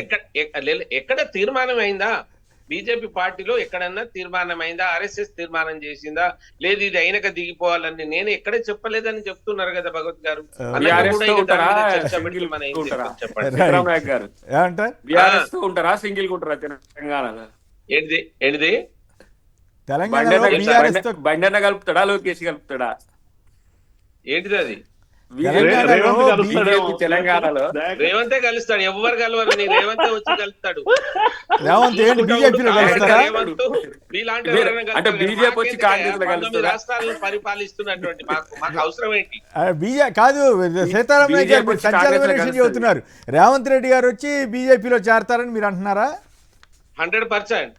ఎక్కడ తీర్మానం అయిందా? బీజేపీ పార్టీలో ఎక్కడన్నా తీర్మానం అయిందా? ఆర్ఎస్ఎస్ తీర్మానం చేసిందా? లేదు ఇది అయినక దిగిపోవాలని నేను ఎక్కడే చెప్పలేదని చెప్తున్నారు కదా భగవత్ గారు. సింగిల్ తెలంగాణలో ఏంటిది? బండి కలుపుతాడా, లోకేష్ కలుపుతాడా? ఏంటిది అది? తెలంగాణలో రేవంతే కలుస్తాడు. ఎవరు కలవరు, నీ రేవంతే వచ్చి కలుస్తాడు. అంటే బీజేపీ వచ్చి కాంగ్రెస్ లో కలుస్తాడు. రాష్ట్రాలను పరిపాలిస్తున్నటువంటి మాకు అవసరం ఏంటి? కాదు, సీతారాం గారు చెబుతున్నారు రేవంత్ రెడ్డి గారు వచ్చి బీజేపీలో చేరతారని మీరు అంటున్నారా? 100%.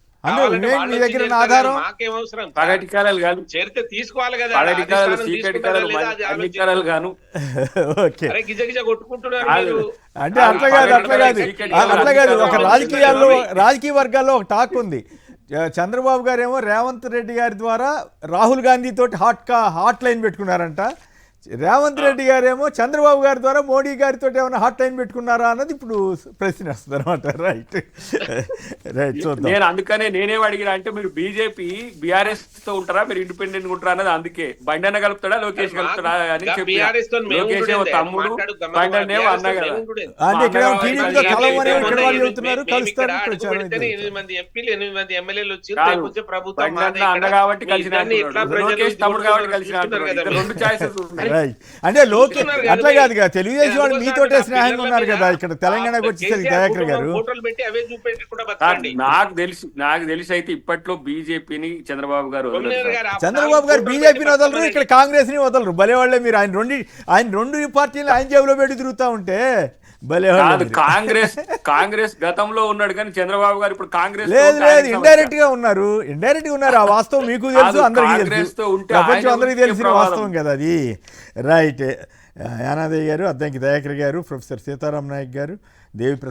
మీ దగ్గర ఆధారం? మాకేమవసరం? చేరితే తీసుకోవాలి కదా. అరే గిజ కొట్టుకుంటున్నారు. అంటే అట్లా కాదు. ఒక రాజకీయ వర్గాల్లో ఒక టాక్ ఉంది. చంద్రబాబు గారు ఏమో రేవంత్ రెడ్డి గారి ద్వారా రాహుల్ గాంధీ తోటి హాట్ లైన్ పెట్టుకున్నారంట. రేవంత్ రెడ్డి గారేమో చంద్రబాబు గారి ద్వారా మోడీ గారితో ఏమైనా హాట్ లైన్ పెట్టుకున్నారా అన్నది ఇప్పుడు ప్రశ్న వస్తుంది అనమాట. రైట్ రైట్ చూద్దాం. నేను అందుకనే నేనేం అడిగినా అంటే మీరు బీజేపీ బీఆర్ఎస్ తో ఉంటారా, మీరు ఇండిపెండెంట్ ఉంటారా అన్నది. అందుకే బండన్న కలుపుతాడా లోకేష్ కలుపుతాడా అని చెప్పి లోకేష్ ఏమో తమ్ముడు బండన్నేమో అన్నా కదా. అంటే ఇక్కడ టీడీపీతో కలవమని ఇక్కడ వాళ్ళు చెబుతున్నారు, కలుస్తారు ప్రచారం. 8 మంది ఎంపీలు 8 మంది ఎమ్మెల్యేలు వచ్చి బండన్న అన్న కాబట్టి కలిసిన లోకేష్ తమ్ముడు కాబట్టి కలిసిన రెండు చాయిసెస్ ఉన్నాయి. అంటే లోకేష్ అట్లా కాదుగా, తెలుగుదేశం వాళ్ళు మీతోటే స్నేహంగా ఉన్నారు కదా. ఇక్కడ తెలంగాణకు వచ్చేసరికి దయాకర్ గారు నాకు తెలిసి అయితే ఇప్పట్లో బీజేపీని చంద్రబాబు గారు బీజేపీని వదలరు, ఇక్కడ కాంగ్రెస్ ని వదలరు. భలేవాళ్లే మీరు. ఆయన రెండు పార్టీలు ఆయన జేబులో పెట్టి తిరుగుతా ఉంటే కాంగ్రెస్ గతంలో ఉన్నాడు కానీ చంద్రబాబు గారు ఇప్పుడు కాంగ్రెస్ లేదు ఇండైరెక్ట్ గా ఉన్నారు. ఆ వాస్తవం మీకు తెలుసు, అందరికీ తెలుసు, ప్రపంచం అందరికీ తెలిసిన వాస్తవం కదా అది. రైట్. యానాదయ్య గారు, అద్దంకి దయాకర్ గారు, ప్రొఫెసర్ సీతారాం నాయక్ గారు, దేవి